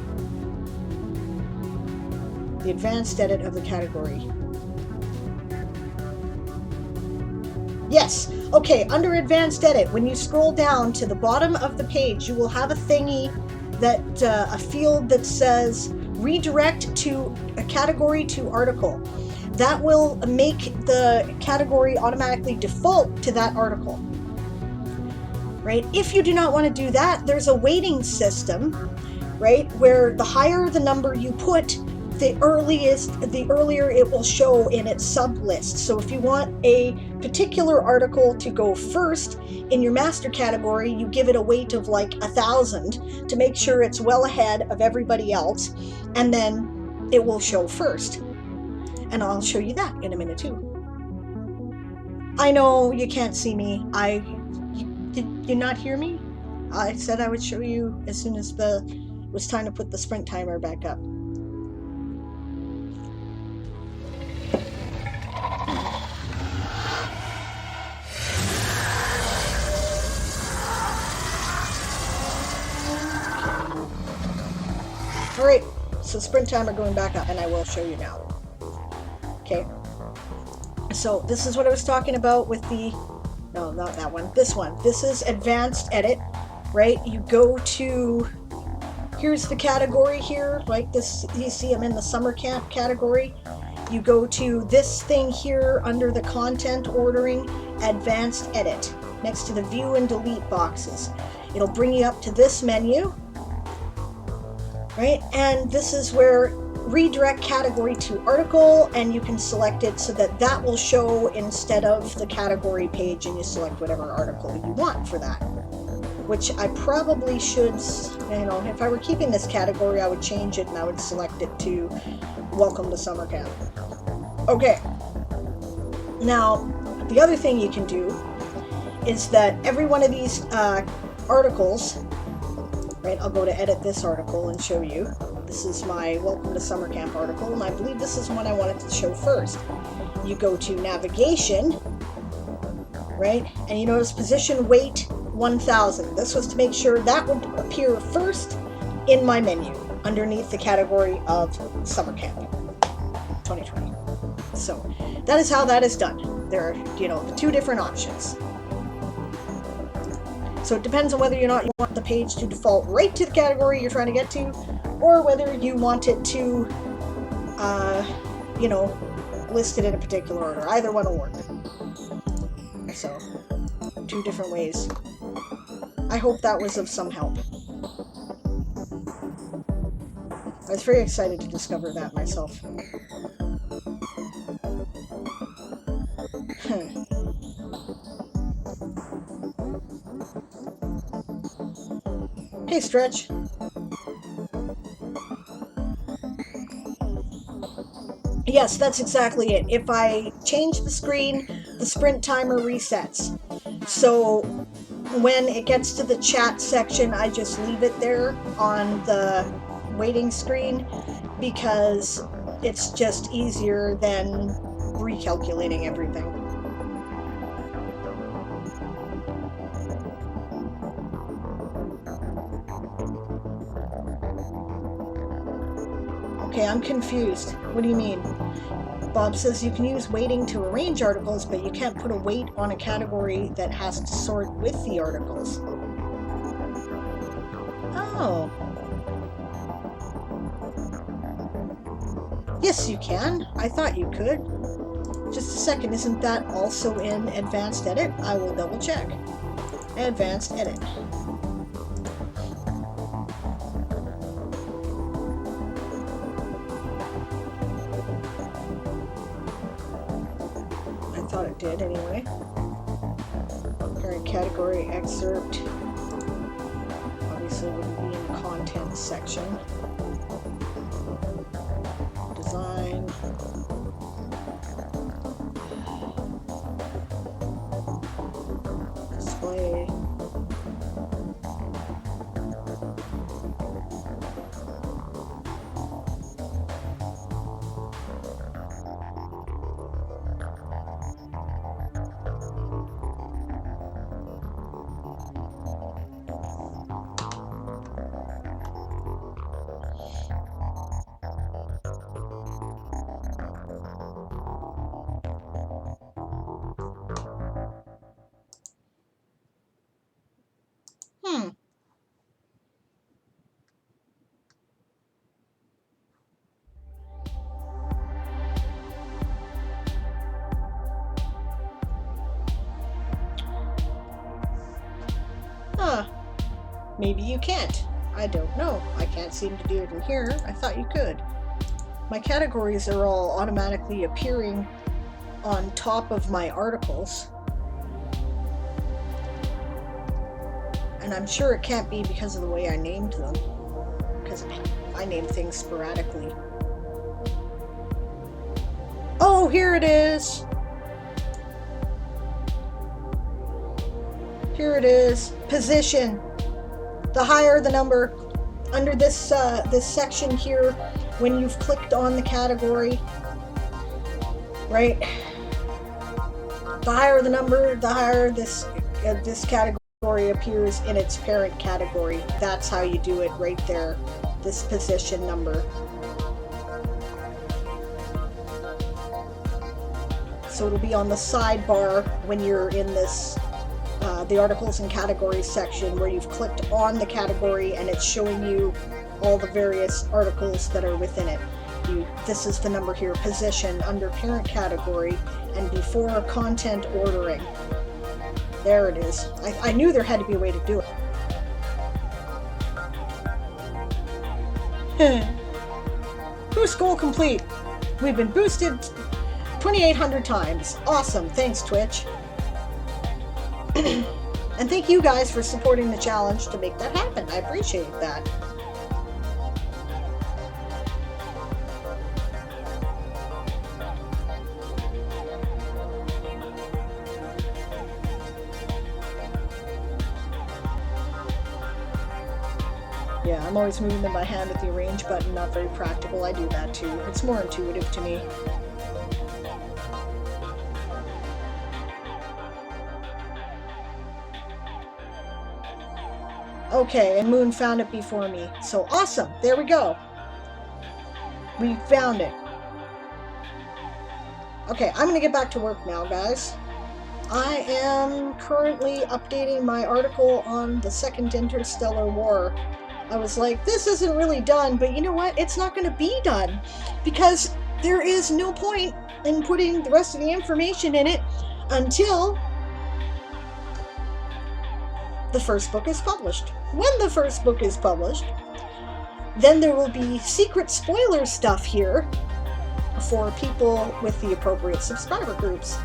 The advanced edit of the category. Yes, okay, under advanced edit, when you scroll down to the bottom of the page, you will have a thingy that, a field that says redirect to a category to article. That will make the category automatically default to that article. Right? If you do not want to do that, there's a weighting system, right, where the higher the number you put, the earlier it will show in its sub list. So if you want a particular article to go first in your master category, you give it a weight of like 1,000 to make sure it's well ahead of everybody else, and then it will show first. And I'll show you that in a minute too. I know you can't see me. Did you not hear me? I said I would show you as soon as it was time to put the sprint timer back up. Alright, so sprint timer going back up, and I will show you now. Okay, so this is what I was talking about with the, no, not that one, this one. This is advanced edit, right? You go to, here's the category here, like this, you see I'm in the summer camp category. You go to this thing here under the content ordering, advanced edit, next to the view and delete boxes. It'll bring you up to this menu. Right, and this is where redirect category to article, and you can select it so that that will show instead of the category page, and you select whatever article you want for that. Which I probably should, you know, if I were keeping this category, I would change it and I would select it to Welcome to Summer Camp. Okay, now the other thing you can do is that every one of these articles, right, I'll go to edit this article and show you. This is my Welcome to Summer Camp article, and I believe this is one I wanted to show first. You go to navigation, right, and you notice position weight 1,000. This was to make sure that would appear first in my menu underneath the category of Summer Camp 2020. So that is how that is done. There are, you know, the two different options. So it depends on whether or not you want the page to default right to the category you're trying to get to, or whether you want it to, you know, list it in a particular order. Either one will work. So, two different ways. I hope that was of some help. I was very excited to discover that myself. Hey, Stretch. Yes, that's exactly it. If I change the screen, the sprint timer resets. So when it gets to the chat section, I just leave it there on the waiting screen because it's just easier than recalculating everything. Okay, I'm confused. What do you mean? Bob says you can use weighting to arrange articles, but you can't put a weight on a category that has to sort with the articles. Oh. Yes, you can. I thought you could. Just a second, isn't that also in Advanced Edit? I will double check. Advanced Edit. it did anyway. Parent category excerpt. Obviously wouldn't be in the contents section. Design. Display. Huh. Maybe you can't. I don't know. I can't seem to do it in here. I thought you could. My categories are all automatically appearing on top of my articles. And I'm sure it can't be because of the way I named them. Because I name things sporadically. Oh, here it is! Here it is. Position. The higher the number. Under this this section here, when you've clicked on the category, right? The higher the number, the higher this category appears in its parent category. That's how you do it right there. This position number. So it'll be on the sidebar when you're in this the articles and categories section where you've clicked on the category and it's showing you all the various articles that are within it. This is the number here, position, under parent category and before content ordering. There it is. I knew there had to be a way to do it. Boost goal complete. We've been boosted 2,800 times. Awesome. Thanks, Twitch. And thank you guys for supporting the challenge to make that happen. I appreciate that. Yeah, I'm always moving my hand with the arrange button. Not very practical. I do that too. It's more intuitive to me. Okay, and Moon found it before me. So awesome. There we go. We found it. Okay, I'm going to get back to work now, guys. I am currently updating my article on the Second Interstellar War. I was like, this isn't really done, but you know what? It's not going to be done because there is no point in putting the rest of the information in it until the first book is published. When the first book is published, then there will be secret spoiler stuff here for people with the appropriate subscriber groups.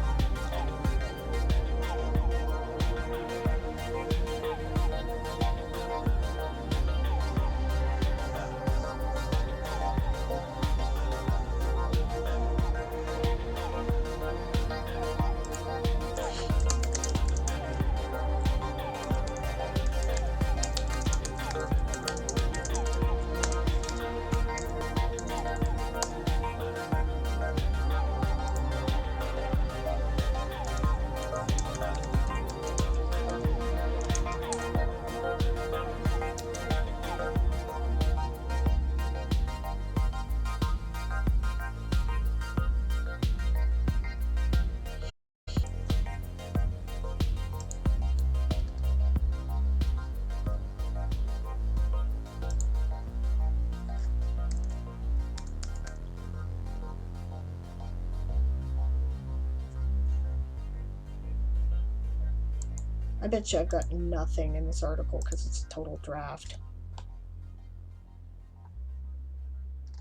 I bet you I've got nothing in this article because it's a total draft.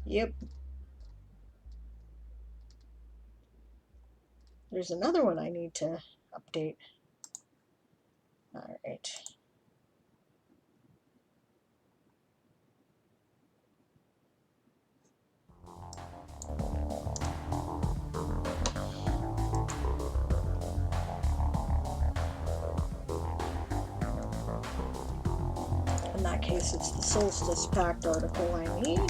Yep. there's another one I need to update. All right. In that case, it's the Solstice Pact article I need.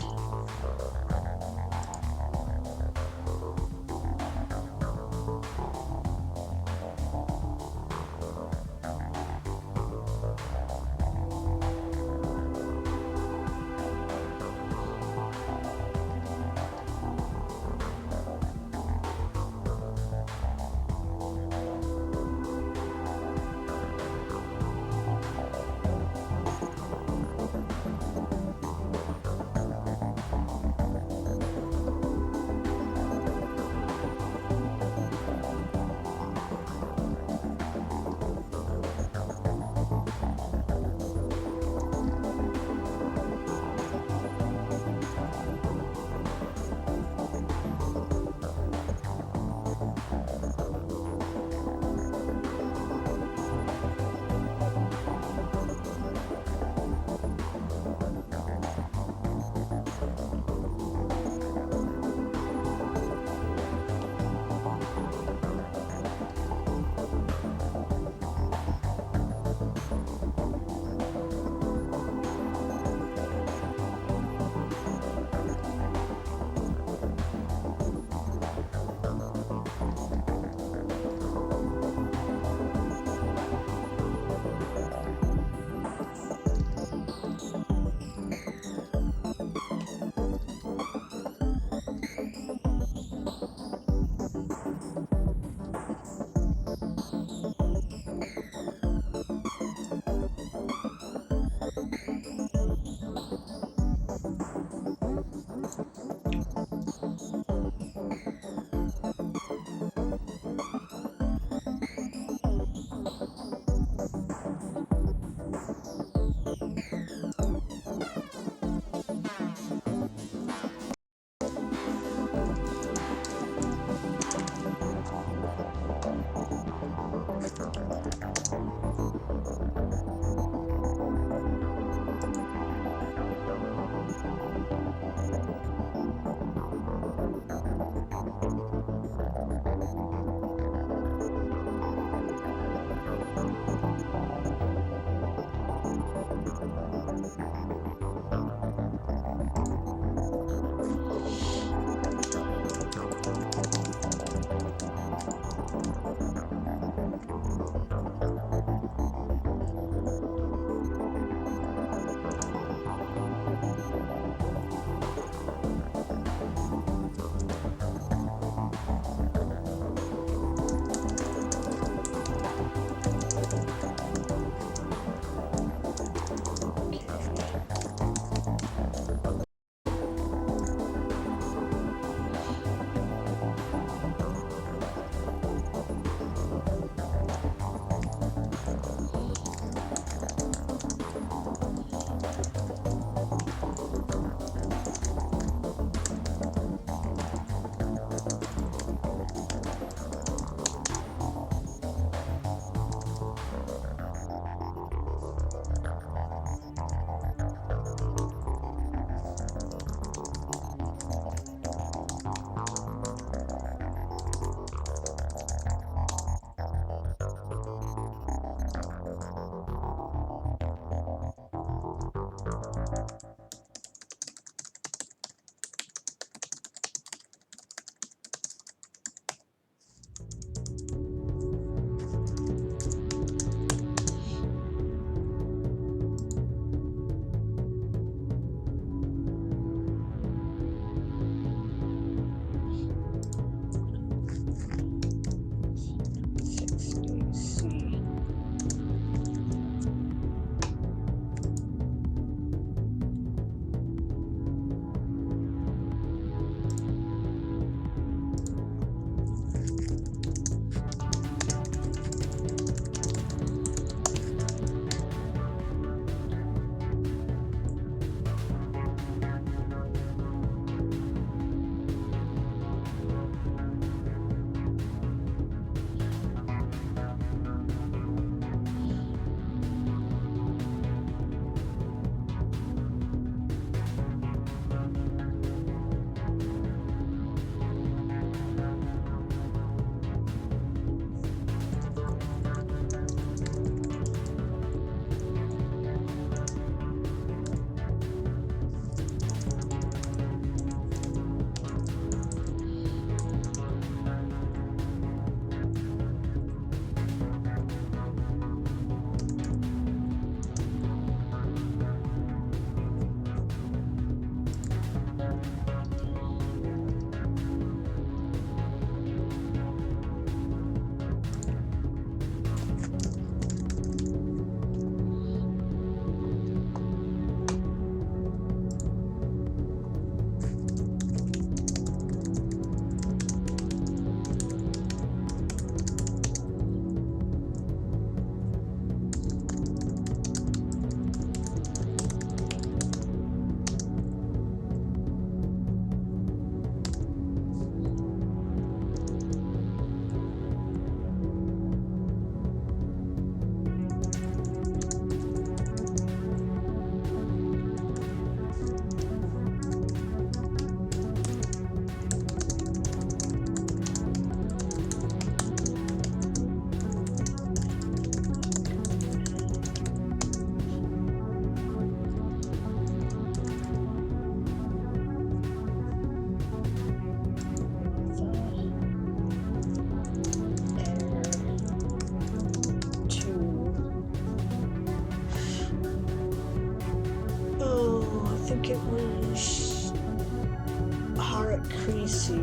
Creasy.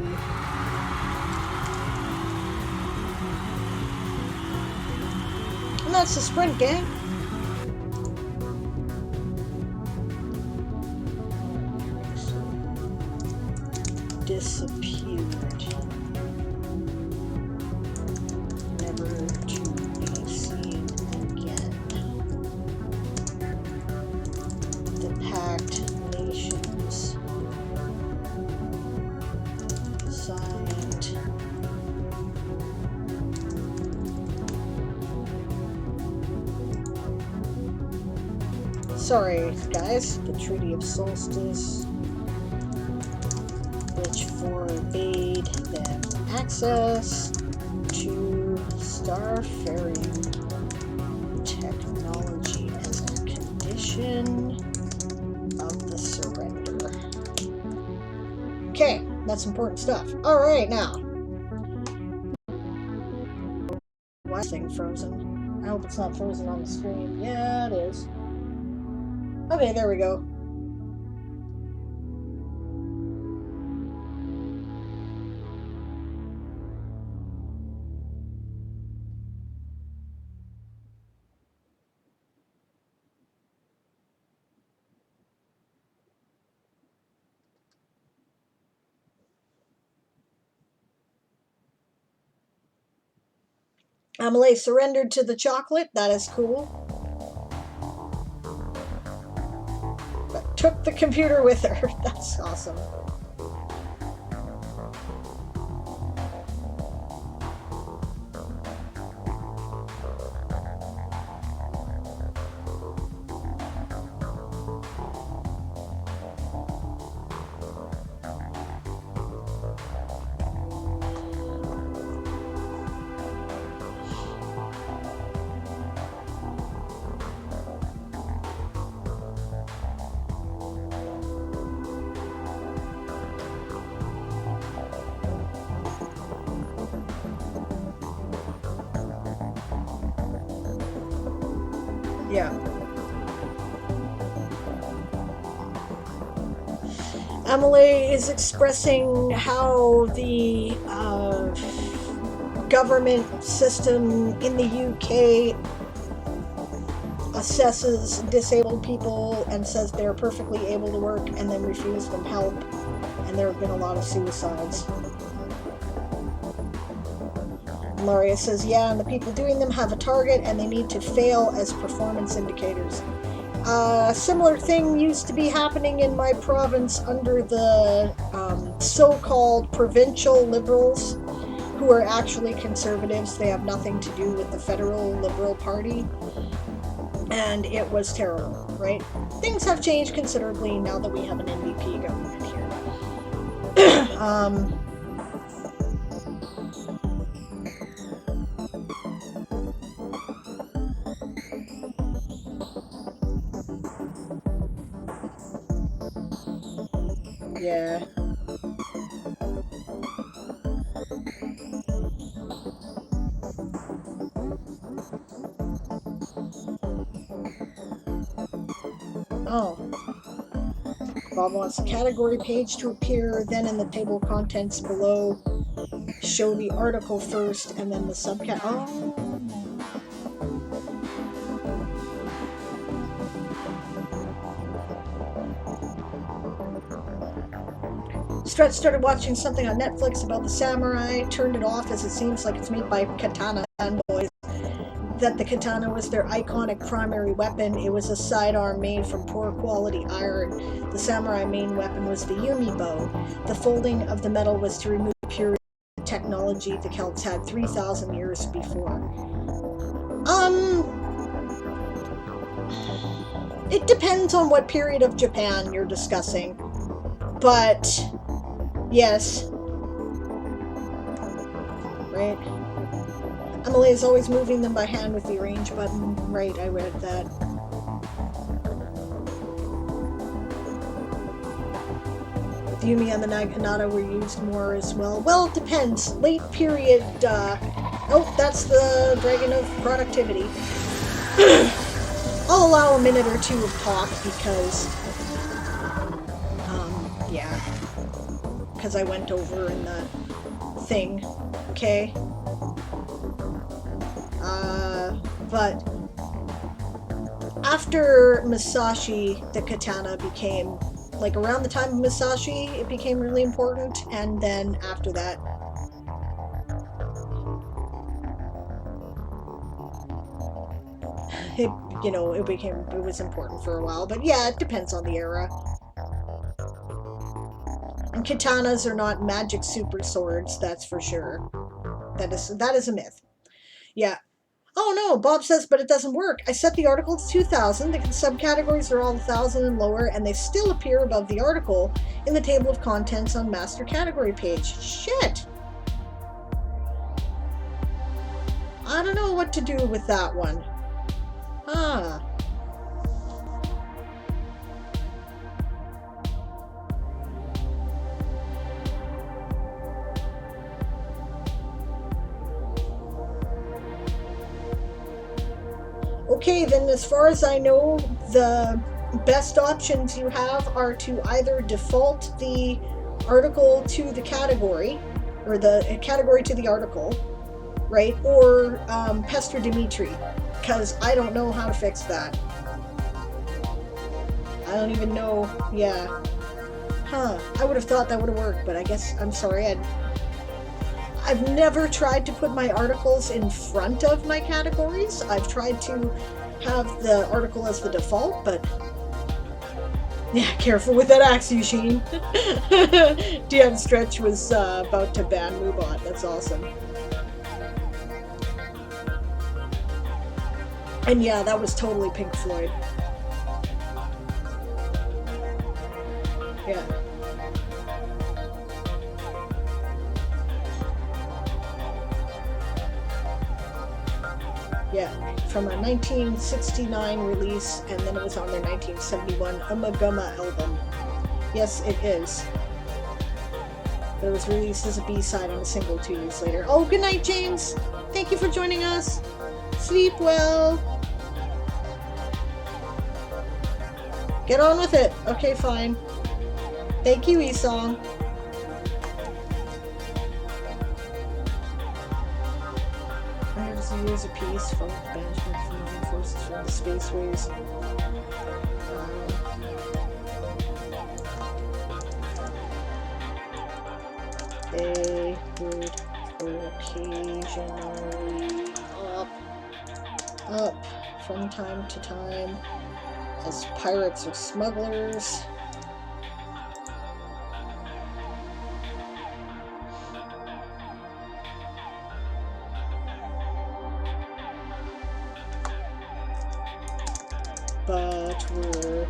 And that's the sprint, gang. Disappeared. Never to be seen again. The Pact Nations. Signed. Sorry, guys. The Treaty of Solstice, which forbade them access to starfaring technology as a condition of the surrender. Okay, that's important stuff. All right, now. Why is this thing frozen? I hope it's not frozen on the screen. Yeah, it is. Okay, there we go. Amelie surrendered to the chocolate. That is cool. But took the computer with her. That's awesome. Yeah. Amelie is expressing how the government system in the UK assesses disabled people and says they're perfectly able to work and then refuse them help, and there have been a lot of suicides. Laria says, yeah, and the people doing them have a target and they need to fail as performance indicators. A similar thing used to be happening in my province under the so-called provincial liberals, who are actually conservatives. They have nothing to do with the federal Liberal Party. And it was terrible, right? Things have changed considerably now that we have an NDP government here. Yeah. Oh. Bob wants the category page to appear, then in the table of contents below, show the article first, and then the subcat. Oh. Stretch started watching something on Netflix about the samurai, turned it off as it seems like it's made by Katana fanboys. That the katana was their iconic primary weapon. It was a sidearm made from poor quality iron. The samurai main weapon was the Yumi bow. The folding of the metal was to remove pure technology the Celts had 3,000 years before. It depends on what period of Japan you're discussing. But yes. Right. Emily is always moving them by hand with the arrange button. Right, I read that. The Yumi and the Naginata were used more as well. Well, it depends. Late period, oh, that's the Dragon of Productivity. I'll allow a minute or two of talk because, yeah. because I went over in the thing, okay? But after Musashi, the katana became, like around the time of Musashi, it became really important, and then after that, it, you know, it was important for a while. But yeah, it depends on the era. And katanas are not magic super swords, that's for sure. That is a myth. Yeah. Oh no, Bob says, but it doesn't work. I set the article to 2,000. The subcategories are all 1,000 and lower, and they still appear above the article in the table of contents on master category page. Shit! I don't know what to do with that one. Ah. Okay, then as far as I know, the best options you have are to either default the article to the category, or the category to the article, right? Or pester Dimitri, because I don't know how to fix that. I don't even know. Yeah. Huh. I would have thought that would have worked, but I guess, I'm sorry, I've never tried to put my articles in front of my categories. I've tried to have the article as the default, but yeah, careful with that axe, Eugene. DM Stretch was about to ban Moobot. That's awesome. And yeah, that was totally Pink Floyd. Yeah. Yeah, from a 1969 release, and then it was on their 1971 Ummagumma album. Yes, it is. But it was released as a B-side on a single 2 years later. Oh, good night, James! Thank you for joining us! Sleep well! Get on with it! Okay, fine. Thank you, Esong. Years a piece from banishment from the forces from the spaceways. They would occasionally up from time to time as pirates or smugglers. But were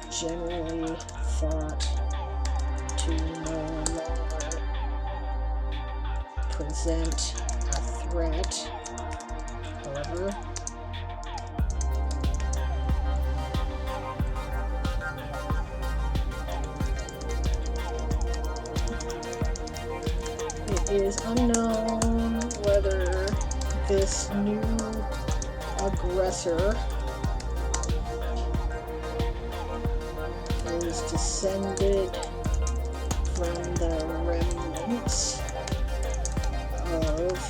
generally thought to no longer present a threat. However, it is unknown whether this new aggressor is descended from the remnants of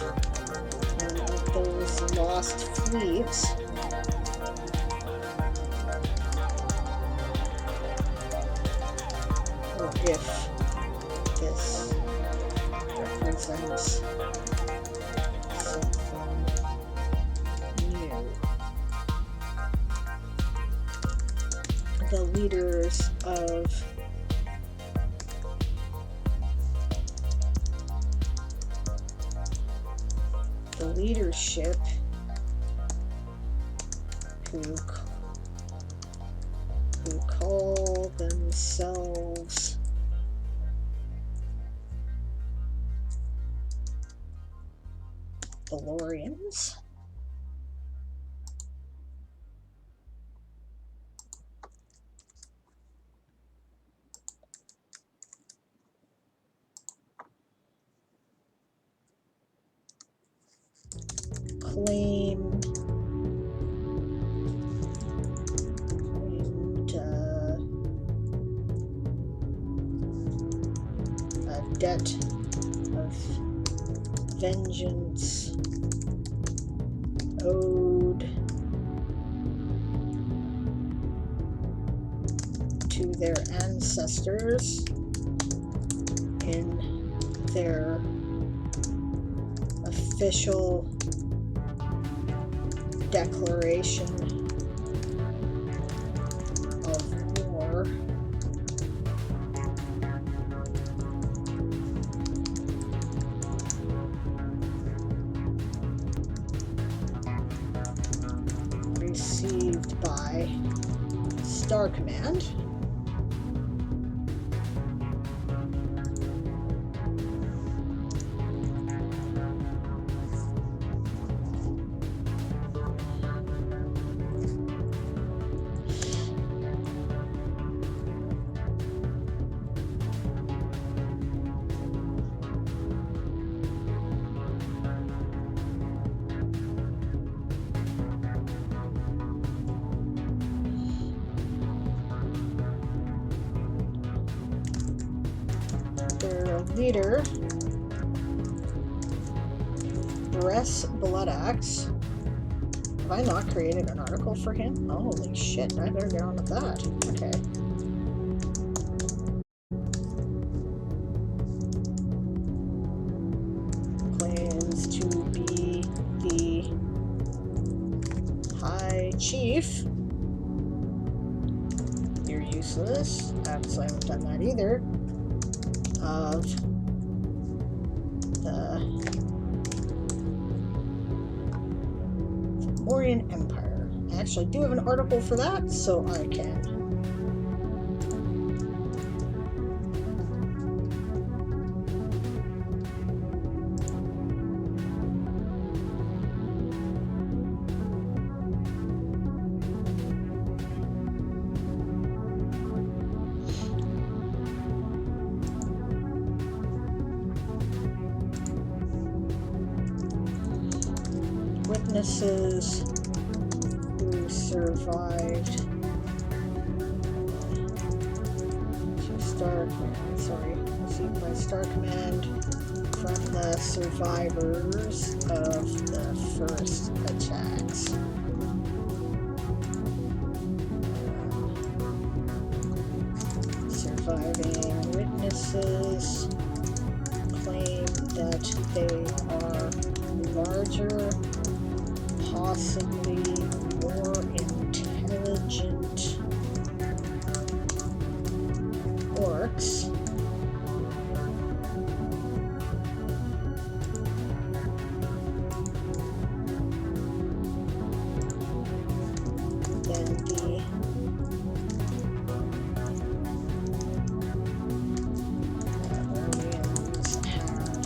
one of those lost fleets or if this represents something new. The leaders of the leadership who call themselves Valorians. Claimed debt of vengeance owed to their ancestors in their official declaration of war. Received by Star Command. Their leader, Bress Bloodaxe. Have I not created an article for him? Holy shit, I better get on with that. Okay. Claims to be the High Chief. You're useless. Obviously, I haven't done that either. Of the Morian Empire. I actually do have an article for that, so I can. Witnesses who survived received by Star Command from the survivors of the first attacks. Surviving witnesses claim that they are larger, possibly more intelligent orcs than the Morians have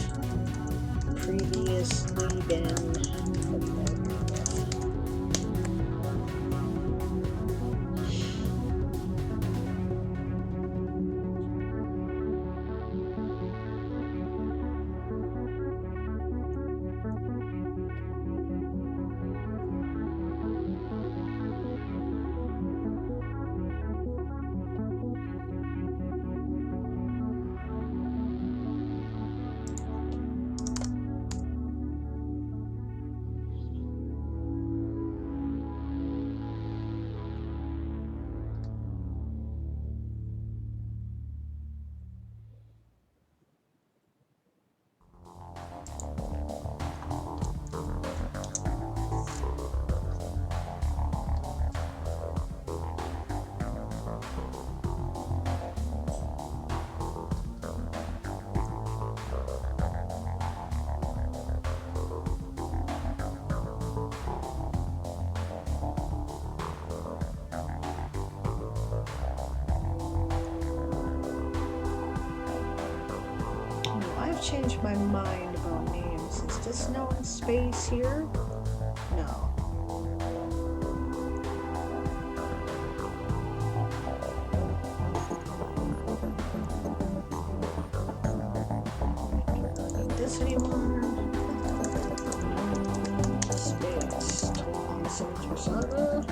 previously been familiar with. Changed my mind about names. Is this now in space here? No. I don't need this anymore. Space. Totally Signature Saga.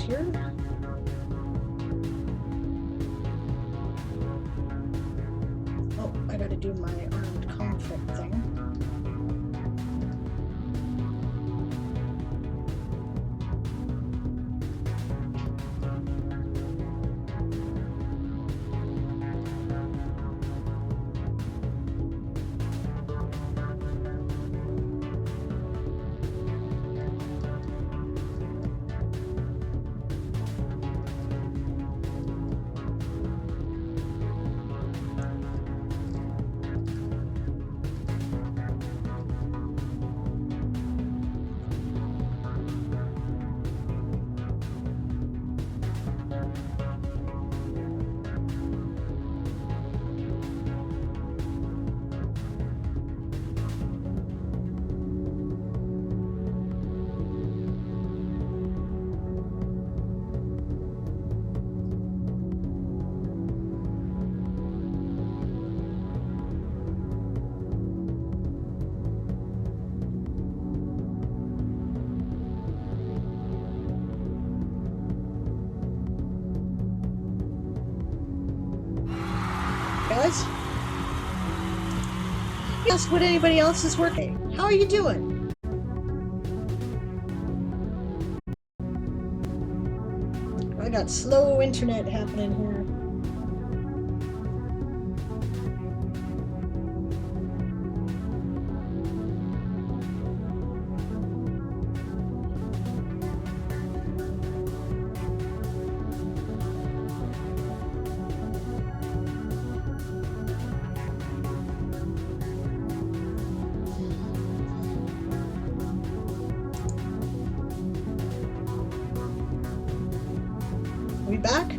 here. Oh, I gotta do my armed conflict thing. Guys? Ask what anybody else is working. How are you doing? I got slow internet happening here. We back?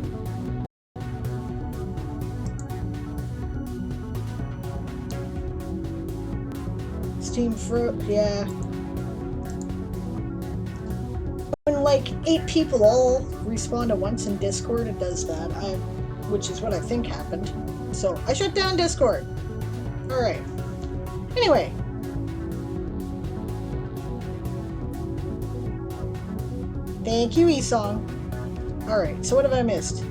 Steam fruit, yeah. When like 8 people all respawn at once in Discord, it does that. Which is what I think happened. So I shut down Discord. Alright. Anyway. Thank you, Esong. Alright, so what have I missed?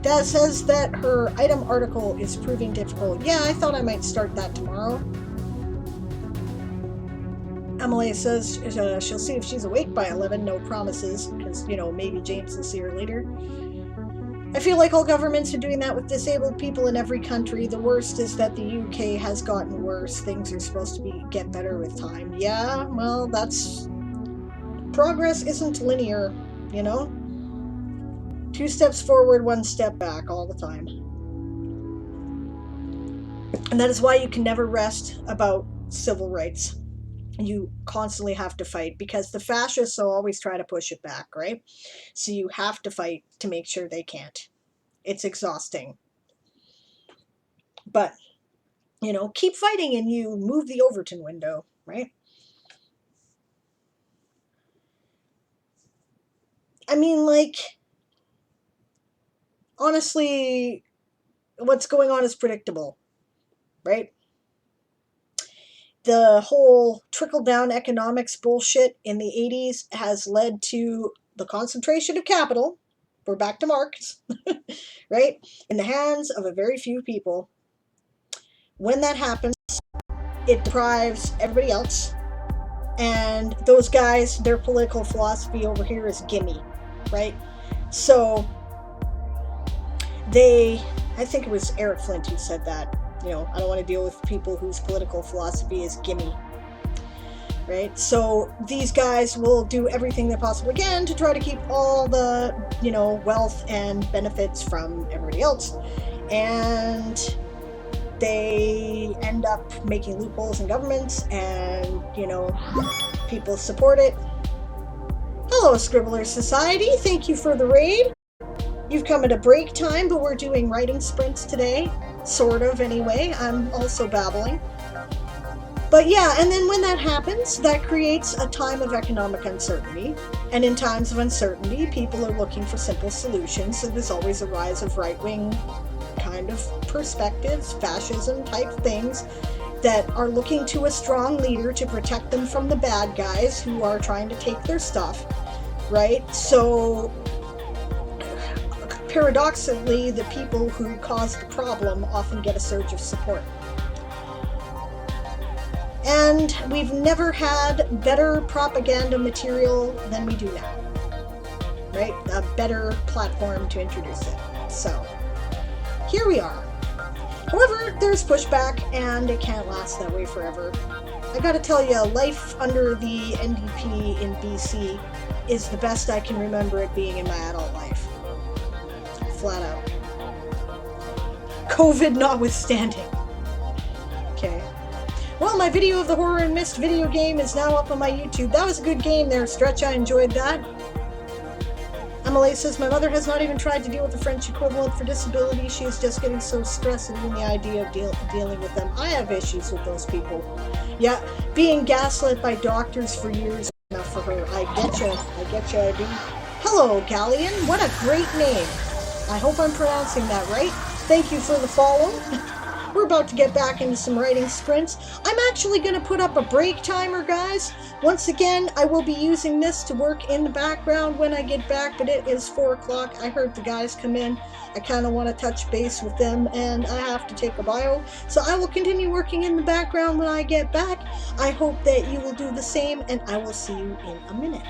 That says that her item article is proving difficult. Yeah, I thought I might start that tomorrow. Emily says she'll see if she's awake by 11. No promises, because, you know, maybe James will see her later. I feel like all governments are doing that with disabled people in every country. The worst is that the UK has gotten worse. Things are supposed to get better with time. Yeah, well, that's... Progress isn't linear, you know? 2 steps forward, 1 step back all the time. And that is why you can never rest about civil rights. You constantly have to fight, because the fascists will always try to push it back, right? So you have to fight to make sure they can't. It's exhausting. But, you know, keep fighting and you move the Overton window, right? I mean, like, honestly, what's going on is predictable, right? The whole trickle-down economics bullshit in the 80s has led to the concentration of capital. We're back to Marx, right? In the hands of a very few people. When that happens, it deprives everybody else. And those guys, their political philosophy over here is gimme, right? So I think it was Eric Flint who said that. You know, I don't want to deal with people whose political philosophy is gimme, right? So these guys will do everything they possibly can to try to keep all the, you know, wealth and benefits from everybody else. And they end up making loopholes in governments, and, you know, people support it. Hello, Scribbler Society. Thank you for the raid. You've come at a break time, but we're doing writing sprints today. Sort of, anyway. I'm also babbling. But yeah, and then when that happens, that creates a time of economic uncertainty. And in times of uncertainty, people are looking for simple solutions. So there's always a rise of right-wing kind of perspectives, fascism type things. that are looking to a strong leader to protect them from the bad guys who are trying to take their stuff, right? So paradoxically, the people who cause the problem often get a surge of support. And we've never had better propaganda material than we do now, right? A better platform to introduce it. So here we are. However, there's pushback, and it can't last that way forever. I gotta tell you, life under the NDP in BC is the best I can remember it being in my adult life. Flat out. COVID notwithstanding. Okay. Well, my video of the Horror and Mist video game is now up on my YouTube. That was a good game there, Stretch. I enjoyed that. Emily says, my mother has not even tried to deal with the French equivalent for disability. She is just getting so stressed at even the idea of dealing with them. I have issues with those people. Yeah, being gaslit by doctors for years is enough for her. I getcha, I do. Hello, Galleon. What a great name. I hope I'm pronouncing that right. Thank you for the follow. We're about to get back into some writing sprints. I'm actually going to put up a break timer, guys. Once again, I will be using this to work in the background when I get back, but it is 4 o'clock. I heard the guys come in. I kind of want to touch base with them, and I have to take a bio. So I will continue working in the background when I get back. I hope that you will do the same, and I will see you in a minute.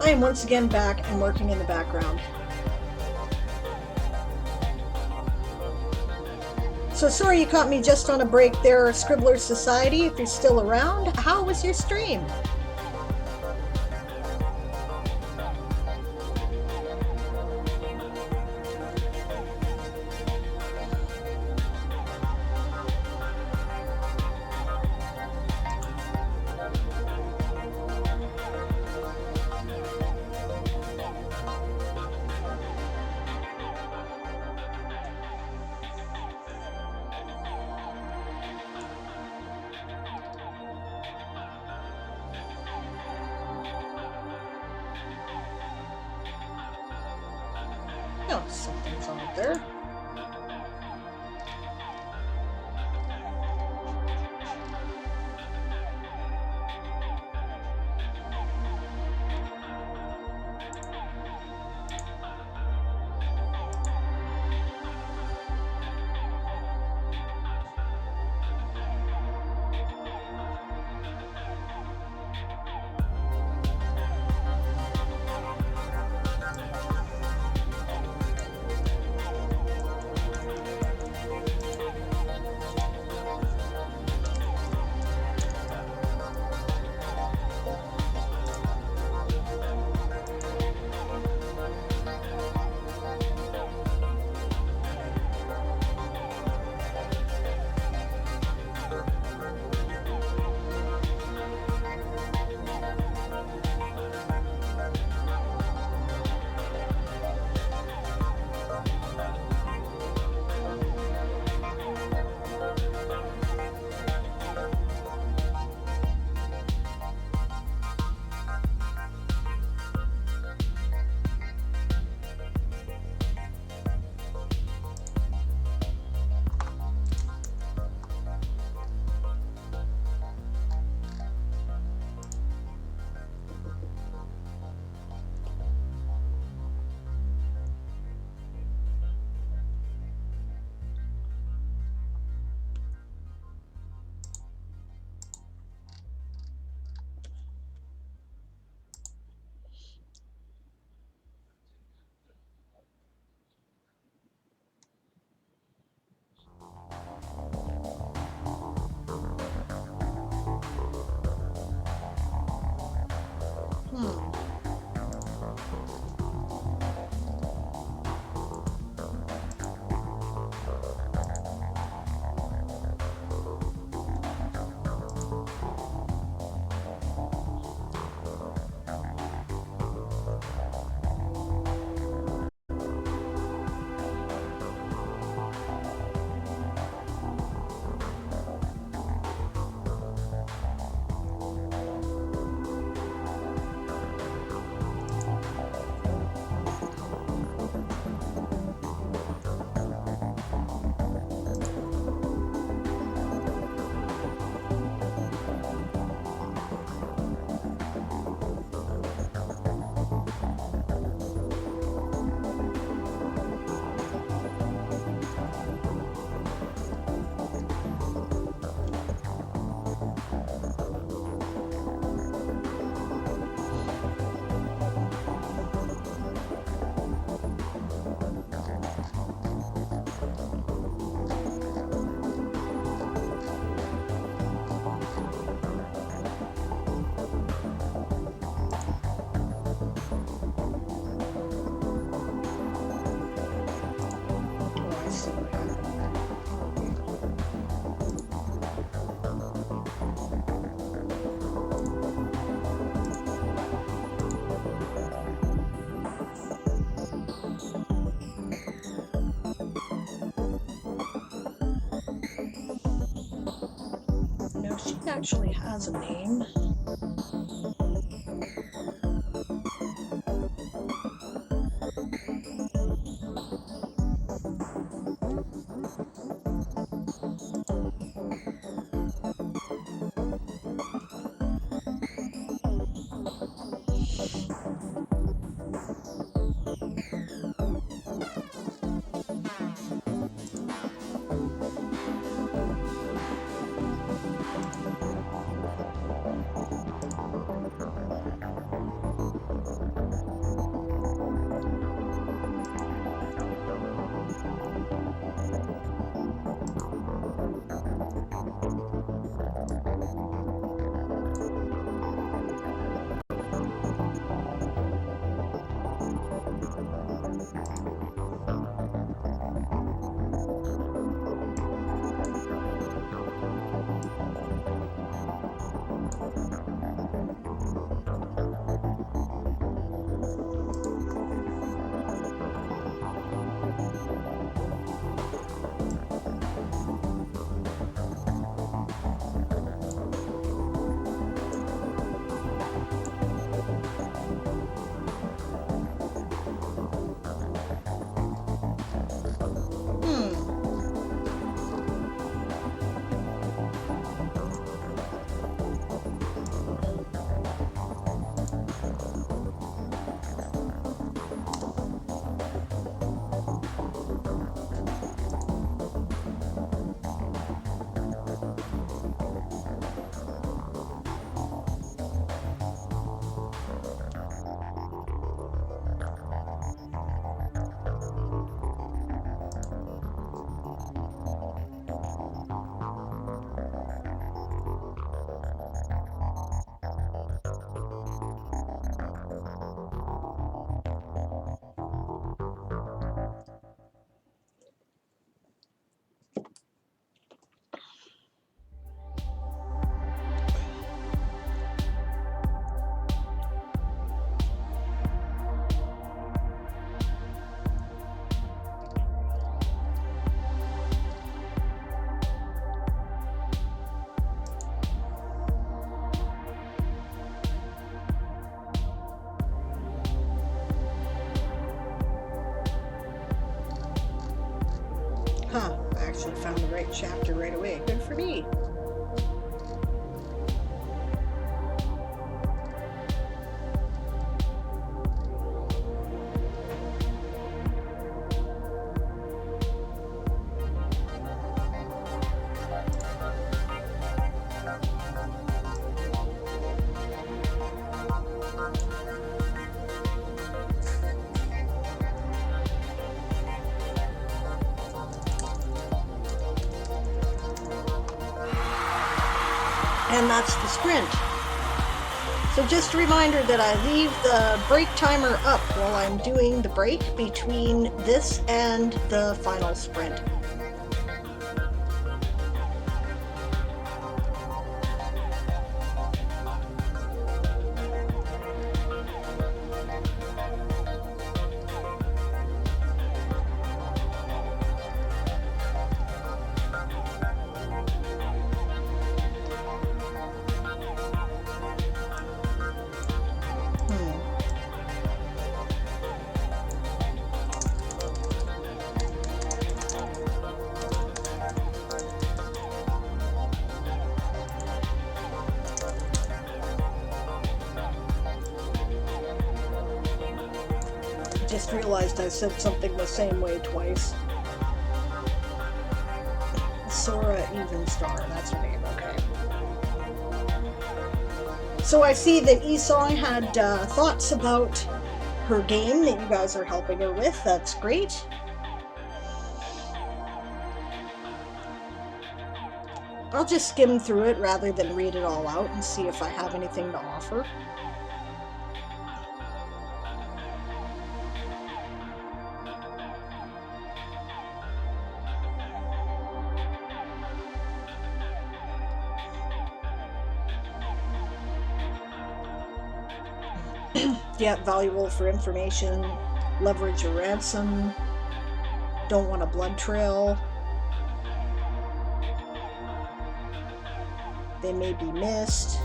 I am once again back and working in the background. So sorry you caught me just on a break there, Scribbler Society, if you're still around. How was your stream? Oh, something's on there. No, she actually has a name. actually found the right chapter right away. Good for me. And that's the sprint. So just a reminder that I leave the break timer up while I'm doing the break between this and the final sprint. Just realized I said something the same way twice. Sora Evenstar, that's her name, okay. So I see that Esong had thoughts about her game that you guys are helping her with. That's great. I'll just skim through it rather than read it all out and see if I have anything to offer. Yeah, valuable for information, leverage a ransom, don't want a blood trail, they may be missed.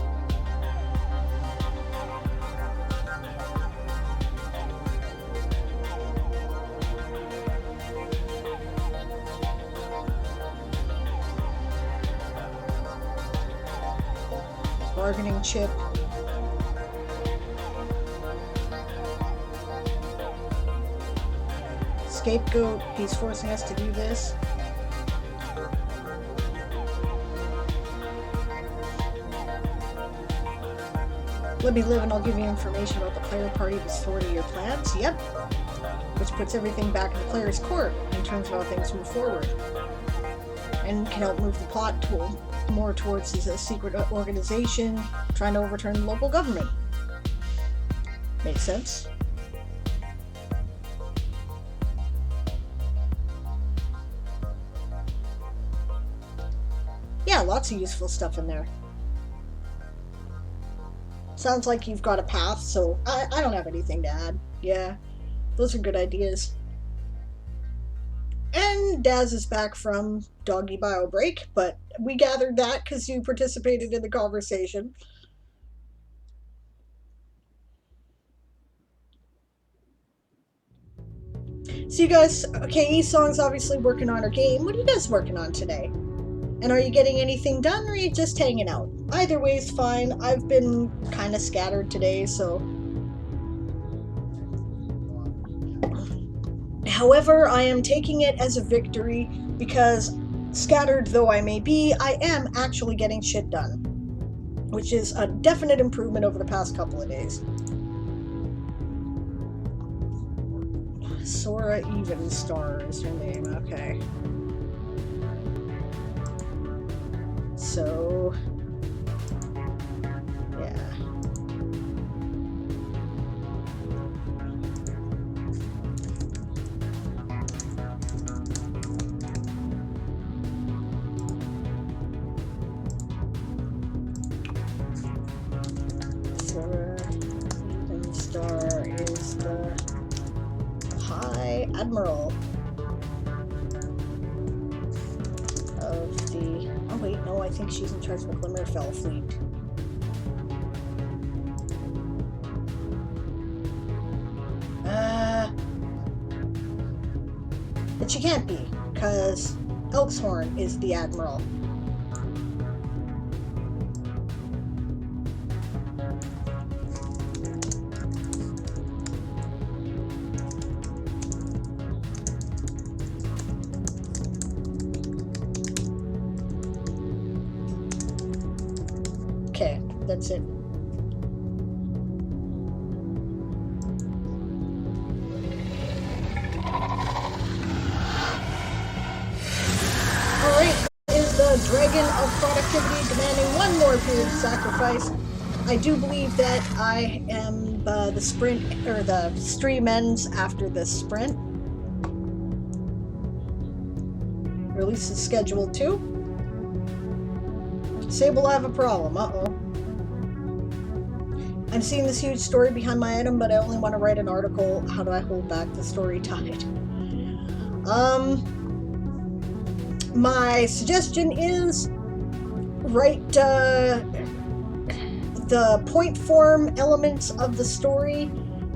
Bargaining chip. Scapegoat, he's forcing us to do this. Let me live and I'll give you information about the player party that's forward to your plans. Yep. Which puts everything back in the player's court in terms of how things move forward. And can help move the plot more towards a secret organization trying to overturn the local government. Makes sense. Yeah, lots of useful stuff in there. Sounds like you've got a path, so I don't have anything to add. Yeah, those are good ideas. And Daz is back from Doggy Bio Break, but we gathered that because you participated in the conversation. So you guys, okay, Esong's obviously working on her game. What are you guys working on today? And are you getting anything done, or are you just hanging out? Either way is fine. I've been kind of scattered today, so... However, I am taking it as a victory, because scattered though I may be, I am actually getting shit done. Which is a definite improvement over the past couple of days. Sora Evenstar is her name, okay. So, yeah. Sora Evenstar is the High Admiral of the... Oh wait, no, I think she's in charge of the Glimmerfell fleet. But she can't be, because Elkshorn is the admiral. Okay, that's it. Alright, is the Dragon of Productivity demanding one more period of sacrifice. I do believe that I am the sprint, or the stream ends after this sprint. Release is scheduled too. Sable, I have a problem. Uh-oh. I'm seeing this huge story behind my item, but I only want to write an article. How do I hold back the story tide? My suggestion is write the point form elements of the story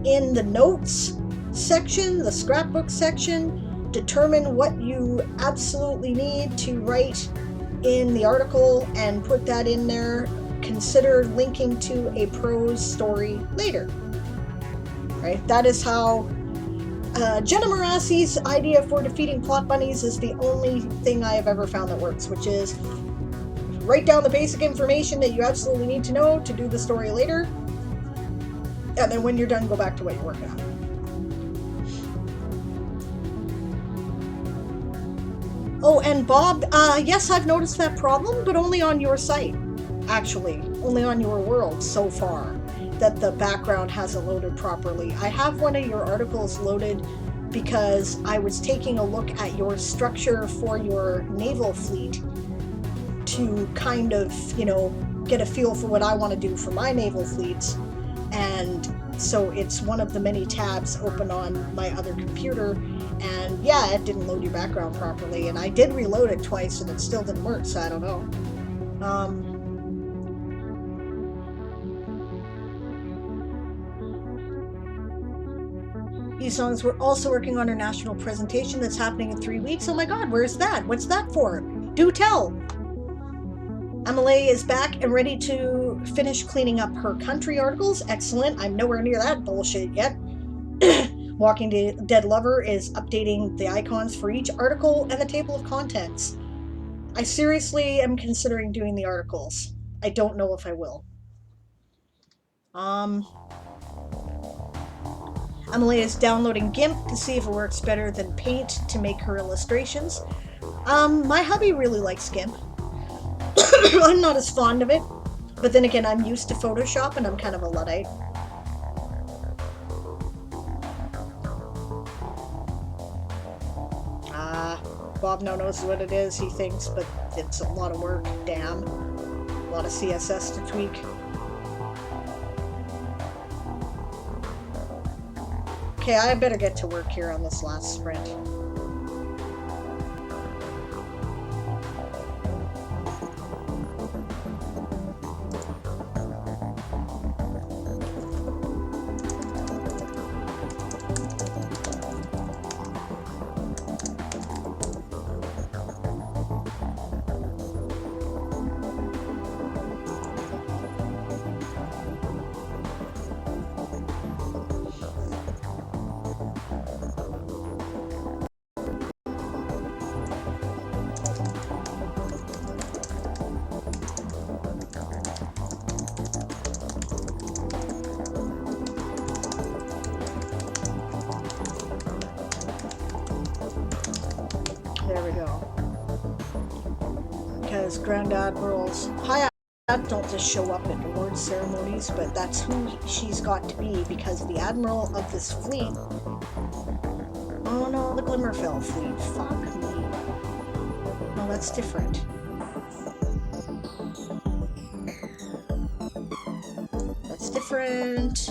in the notes section, the scrapbook section. Determine what you absolutely need to write in the article and put that in there. Consider linking to a prose story later. Right? That is how Jenna Marassi's idea for defeating plot bunnies is the only thing I have ever found that works, which is write down the basic information that you absolutely need to know to do the story later, and then when you're done, go back to what you're working on. Oh, and Bob, yes, I've noticed that problem, but only on your site, actually. Only on your world so far, that the background hasn't loaded properly. I have one of your articles loaded because I was taking a look at your structure for your naval fleet to kind of, you know, get a feel for what I want to do for my naval fleets. And so it's one of the many tabs open on my other computer. And yeah, it didn't load your background properly. And I did reload it twice and it still didn't work, so I don't know. These songs, we're also working on our national presentation that's happening in 3 weeks. Oh my god, where's that? What's that for? Do tell! Amelie is back and ready to finish cleaning up her country articles. Excellent. I'm nowhere near that bullshit yet. Walking Dead Lover is updating the icons for each article and the table of contents. I seriously am considering doing the articles. I don't know if I will. Amelie is downloading GIMP to see if it works better than Paint to make her illustrations. My hubby really likes GIMP. I'm not as fond of it, but then again, I'm used to Photoshop and I'm kind of a Luddite. Bob now knows what it is, he thinks, but it's a lot of work, damn. A lot of CSS to tweak. Okay, I better get to work here on this last sprint. There we go. Because Grand Admirals, High Admirals don't just show up at award ceremonies, but that's who she's got to be, because the Admiral of this fleet... Oh no, the Glimmerfell fleet. Fuck me. No, that's different. That's different.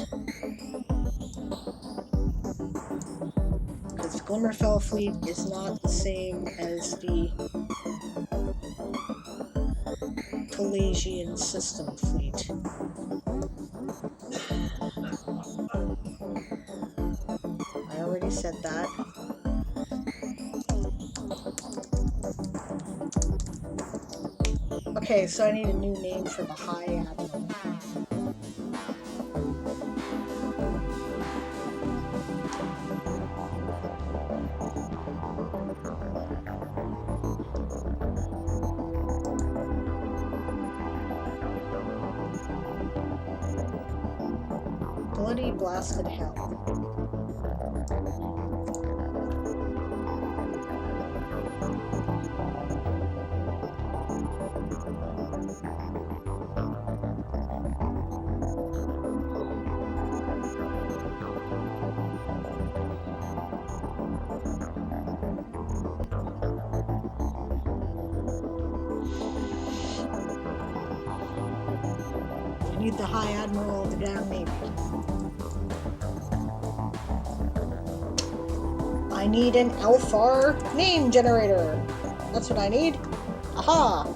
Because Glimmerfell fleet is not the same as the Pelagian system fleet. I already said that. Okay, so I need a new name for the High Admiral. Bloody blasted hell. I need the High Admiral of the damn Navy. I need an Alfar name generator. That's what I need. Aha!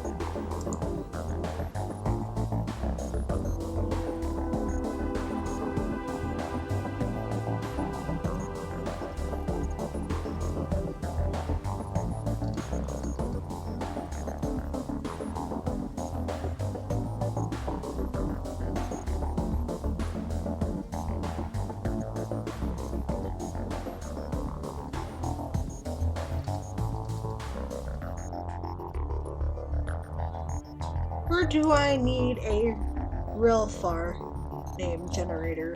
Or do I need a real far name generator?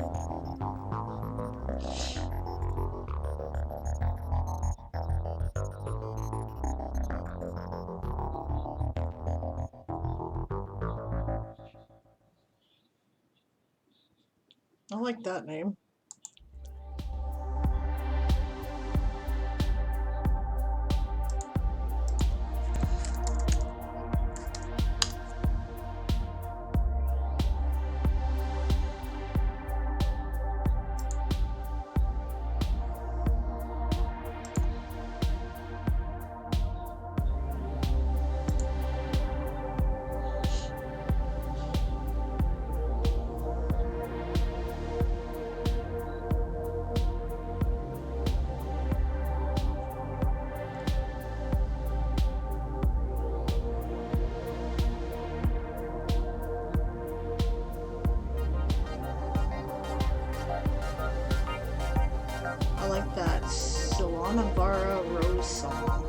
I like that name. I like that. Solanavara Rose Song.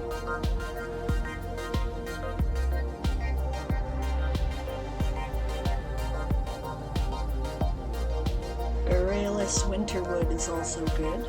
Aurelius Winterwood is also good.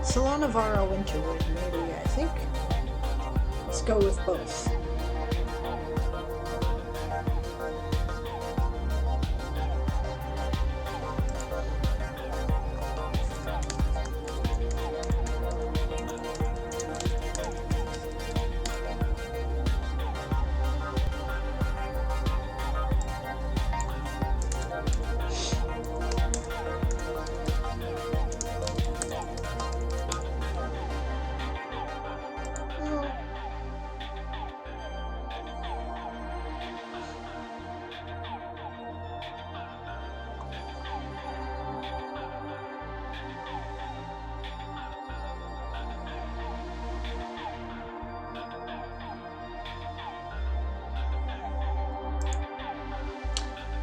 Solanavara Winterwood, maybe, I think. Let's go with both.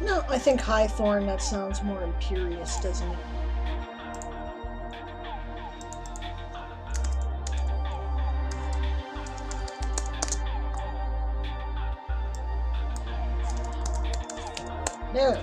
No, I think Highthorn, that sounds more imperious, doesn't it? There.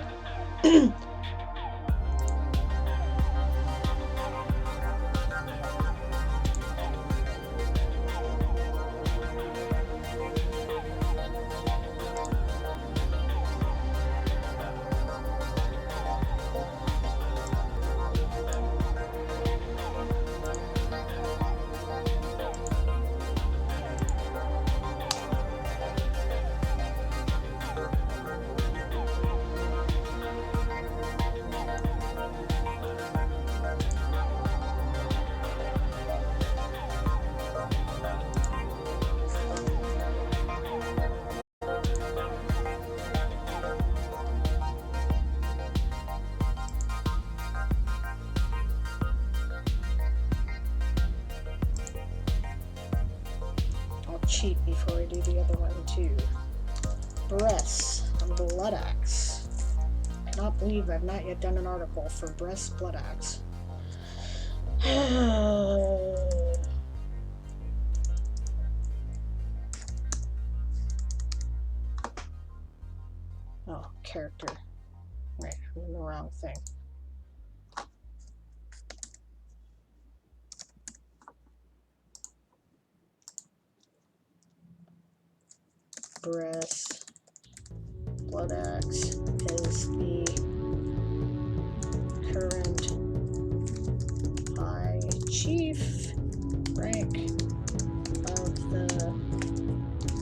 cheat before I do the other one too. Breasts, blood axe. I cannot believe I've not yet done an article for breasts, blood axe. Oh, character. Right, I'm in the wrong thing. Breast, blood axe is the current High Chief rank of the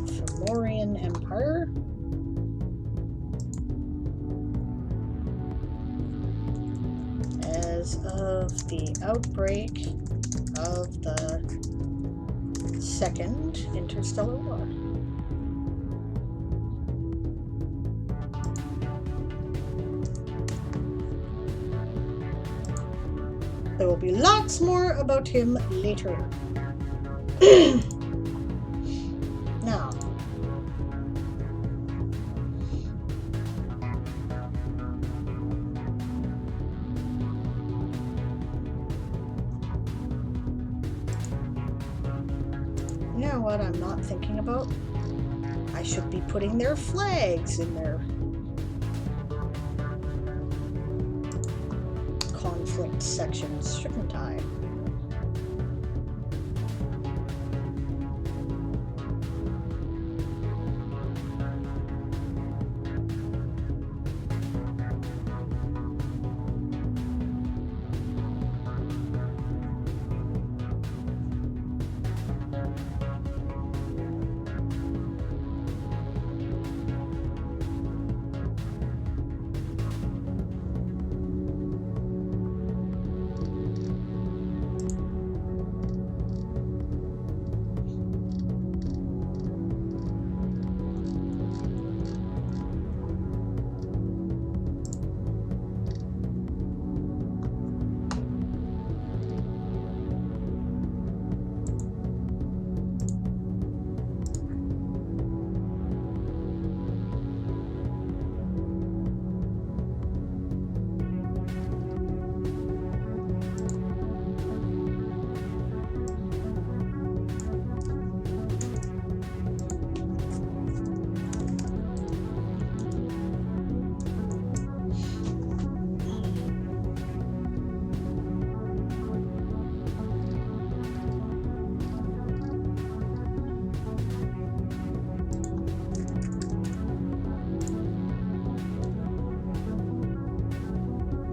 Fomorian Empire. As of the outbreak of the Second Interstellar War. There will be lots more about him later. Now, you know what I'm not thinking about? I should be putting their flags in their conflict sections, shouldn't I?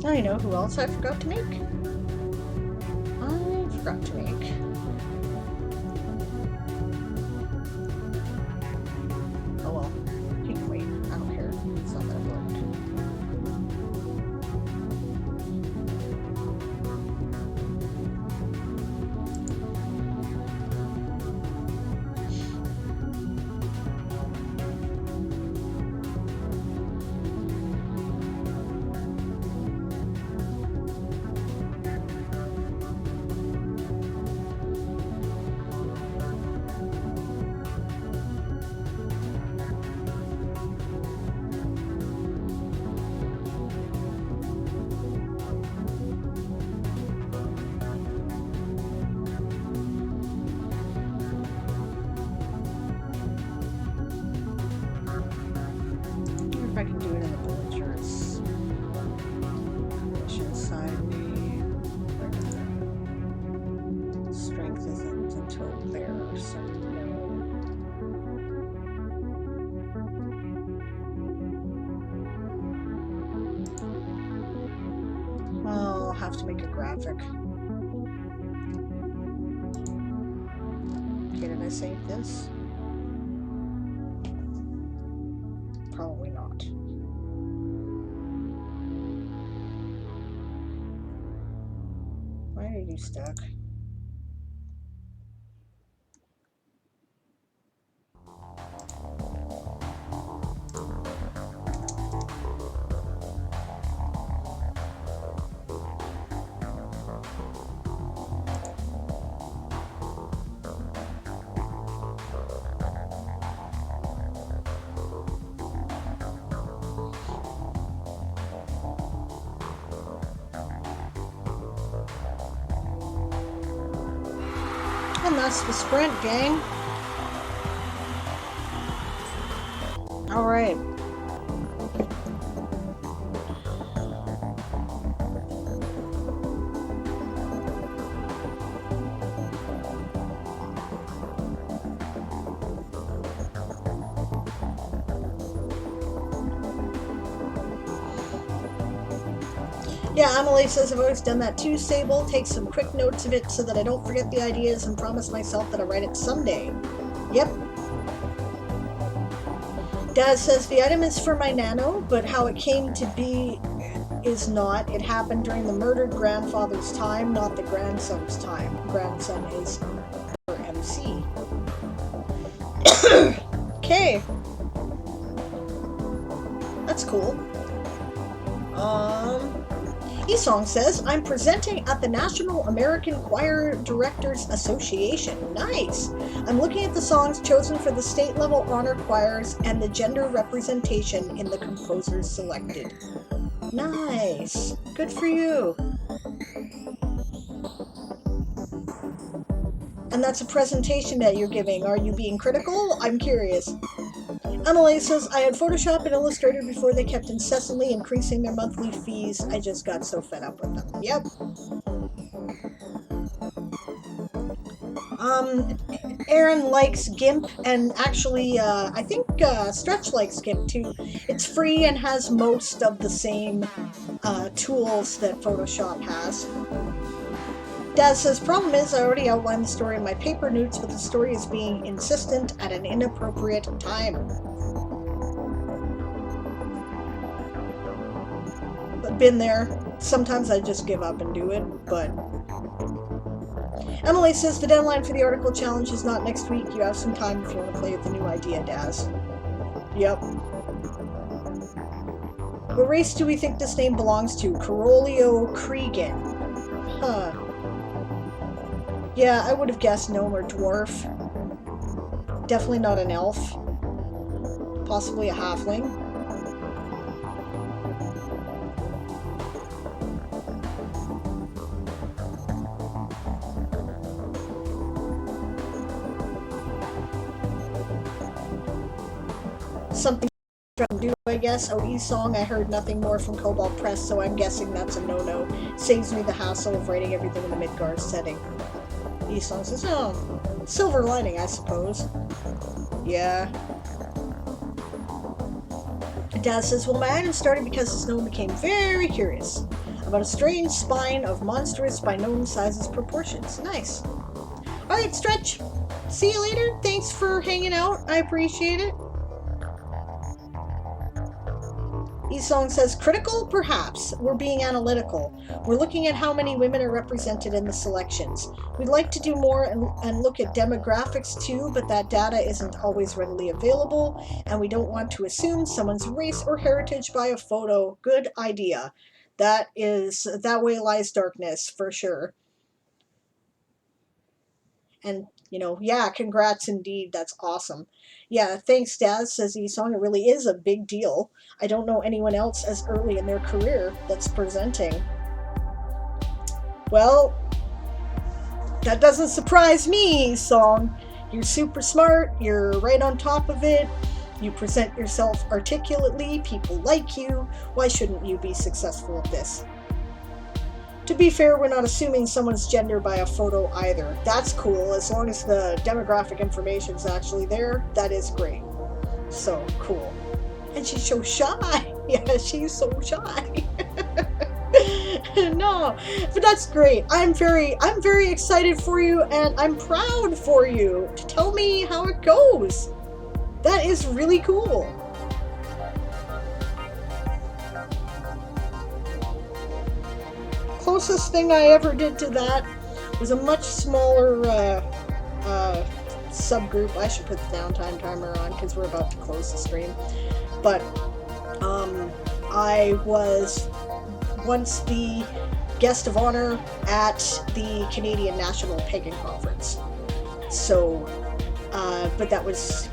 I know who else I forgot to make. I forgot to make. Oh well, you can wait. I don't care. It's not that important. If I can do it in the villagers. Mission side me. Strength isn't until there, so no. I'll have to make a graphic. Okay, did I save this? Probably not. Why are you stuck? And that's the sprint, gang. Alright. Yeah, Emily says I've always done that too, Sable. Take some quick notes of it so that I don't forget the ideas and promise myself that I'll write it someday. Yep. Dad says the item is for my nano, but how it came to be is not. It happened during the murdered grandfather's time, not the grandson's time. Grandson is for MC. Okay. That's cool. Esong says, I'm presenting at the National American Choir Directors Association. Nice! I'm looking at the songs chosen for the state-level honor choirs and the gender representation in the composers selected. Nice! Good for you! And that's a presentation that you're giving. Are you being critical? I'm curious. Emily says, I had Photoshop and Illustrator before they kept incessantly increasing their monthly fees. I just got so fed up with them. Yep. Aaron likes GIMP, and actually, I think Stretch likes GIMP too. It's free and has most of the same tools that Photoshop has. Dad says, problem is I already outlined the story in my paper notes, but the story is being insistent at an inappropriate time. I've been there. Sometimes I just give up and do it, but... Emily says, the deadline for the article challenge is not next week. You have some time if you want to play with the new idea, Daz. Yep. What race do we think this name belongs to? Carolio Cregan. Huh. Yeah, I would have guessed gnome or dwarf. Definitely not an elf. Possibly a halfling. Something from do, I guess. Oh, Esong, I heard nothing more from Cobalt Press, so I'm guessing that's a no-no. Saves me the hassle of writing everything in the Midgar setting. Esong says, oh, silver lining, I suppose. Yeah. Dad says, well, my item started because this gnome became very curious about a strange spine of monstrous by gnome sizes proportions. Nice. Alright, Stretch. See you later. Thanks for hanging out. I appreciate it. Esong says, critical? Perhaps. We're being analytical. We're looking at how many women are represented in the selections. We'd like to do more and look at demographics too, but that data isn't always readily available, and we don't want to assume someone's race or heritage by a photo. Good idea. That way lies darkness, for sure. And, you know, yeah, congrats indeed. That's awesome. Yeah, thanks, Daz, says Esong. It really is a big deal. I don't know anyone else as early in their career that's presenting. Well, that doesn't surprise me, Esong. You're super smart. You're right on top of it. You present yourself articulately. People like you. Why shouldn't you be successful at this? To be fair, we're not assuming someone's gender by a photo either. That's cool. As long as the demographic information's actually there, that is great. So, cool. And she's so shy. Yeah, she's so shy. No, but that's great. I'm very excited for you, and I'm proud for you. Tell me how it goes. That is really cool. Closest thing I ever did to that was a much smaller subgroup. I should put the downtime timer on because we're about to close the stream. But I was once the guest of honor at the Canadian National Pagan Conference. So, but that was,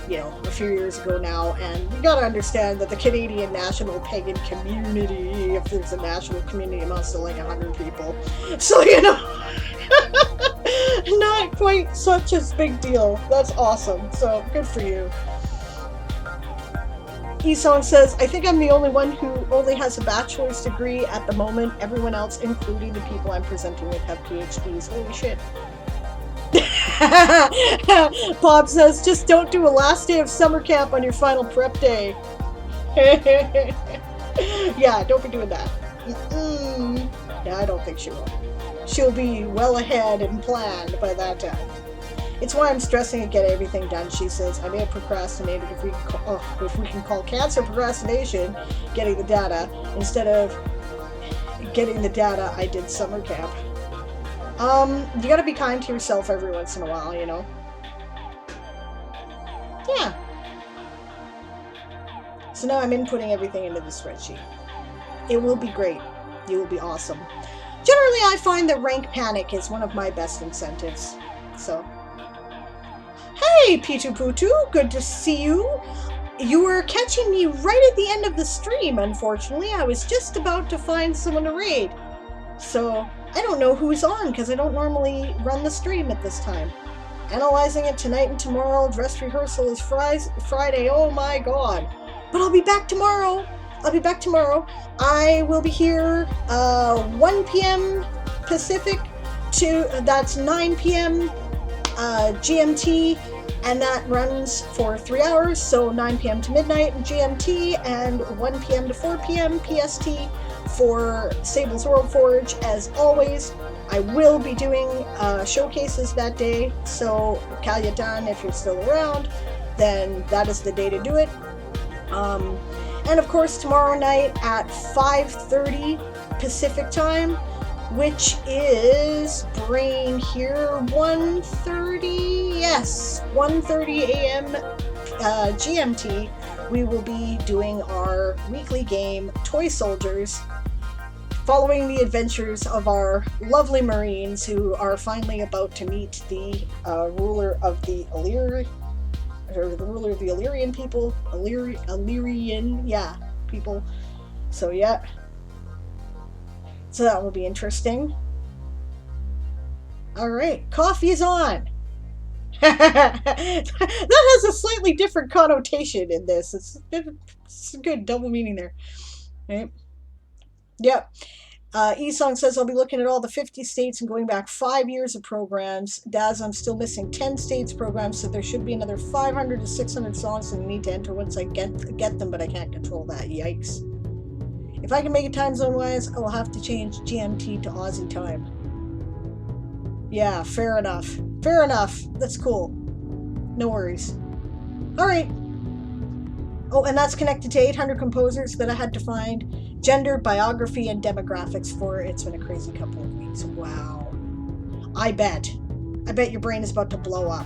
you know, a few years ago now, and you gotta understand that the Canadian National Pagan Community, if there's a national community, amounts to like 100 people. So, you know, Not quite such a big deal. That's awesome. So, good for you. Esong says, I think I'm the only one who only has a bachelor's degree at the moment. Everyone else, including the people I'm presenting with, have PhDs. Holy shit. Bob says, just don't do a last day of summer camp on your final prep day. Yeah, don't be doing that. Yeah, I don't think she will. She'll be well ahead and planned by that time. It's why I'm stressing to get everything done, she says. I may have procrastinated, if we can call cancer procrastination, getting the data. Instead of getting the data, I did summer camp. You gotta be kind to yourself every once in a while, you know? Yeah. So now I'm inputting everything into the spreadsheet. It will be great. You will be awesome. Generally, I find that rank panic is one of my best incentives. So, hey, Pitu Putu, good to see you. You were catching me right at the end of the stream, unfortunately. I was just about to find someone to raid. So, I don't know who's on, because I don't normally run the stream at this time. Analyzing it tonight and tomorrow. Dress rehearsal is Friday. Oh my god. But I'll be back tomorrow. I will be here 1 p.m. Pacific that's 9 p.m. GMT, and that runs for 3 hours, so 9 p.m. to midnight GMT and 1 p.m. to 4 p.m. PST for Sable's World Forge. As always, I will be doing showcases that day, so Kalyatan, if you're still around, then that is the day to do it. And of course, tomorrow night at 5:30 Pacific time, which is brain here 1:30. Yes, 1:30 a.m. GMT. We will be doing our weekly game, Toy Soldiers, following the adventures of our lovely Marines who are finally about to meet the ruler of the Illyrian people. Illyrian, yeah, people. So, yeah. So that will be interesting. Alright, coffee is on! That has a slightly different connotation in this. It's a good double meaning there. Right? Yep. Esong says, I'll be looking at all the 50 states and going back 5 years of programs. Daz, I'm still missing 10 states programs, so there should be another 500 to 600 songs and I need to enter once I get them, but I can't control that. Yikes. If I can make it time zone wise, I will have to change GMT to Aussie time. Yeah, fair enough. Fair enough. That's cool. No worries. Alright. Oh, and that's connected to 800 composers that I had to find gender, biography, and demographics for. It's been a crazy couple of weeks. Wow. I bet your brain is about to blow up.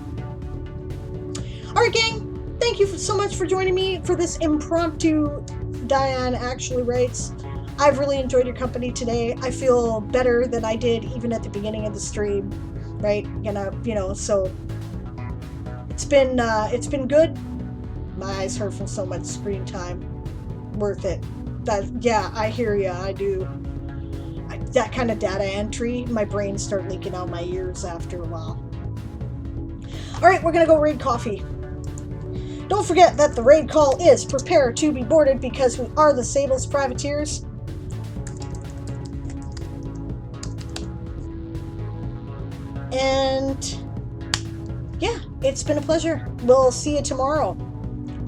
Alright, gang. Thank you so much for joining me for this impromptu Diane Actually Writes. I've really enjoyed your company today. I feel better than I did even at the beginning of the stream, right? You know, so it's been good. My eyes hurt from so much screen time. Worth it. Yeah, I hear ya. I do. That kind of data entry, my brain started leaking out my ears after a while. Alright, we're gonna go raid coffee. Don't forget that the raid call is prepare to be boarded because we are the Sable's privateers. And yeah, it's been a pleasure. We'll see you tomorrow.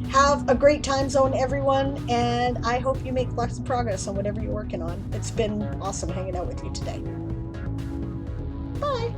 Have a great time zone, everyone, and I hope you make lots of progress on whatever you're working on. It's been awesome hanging out with you today. Bye.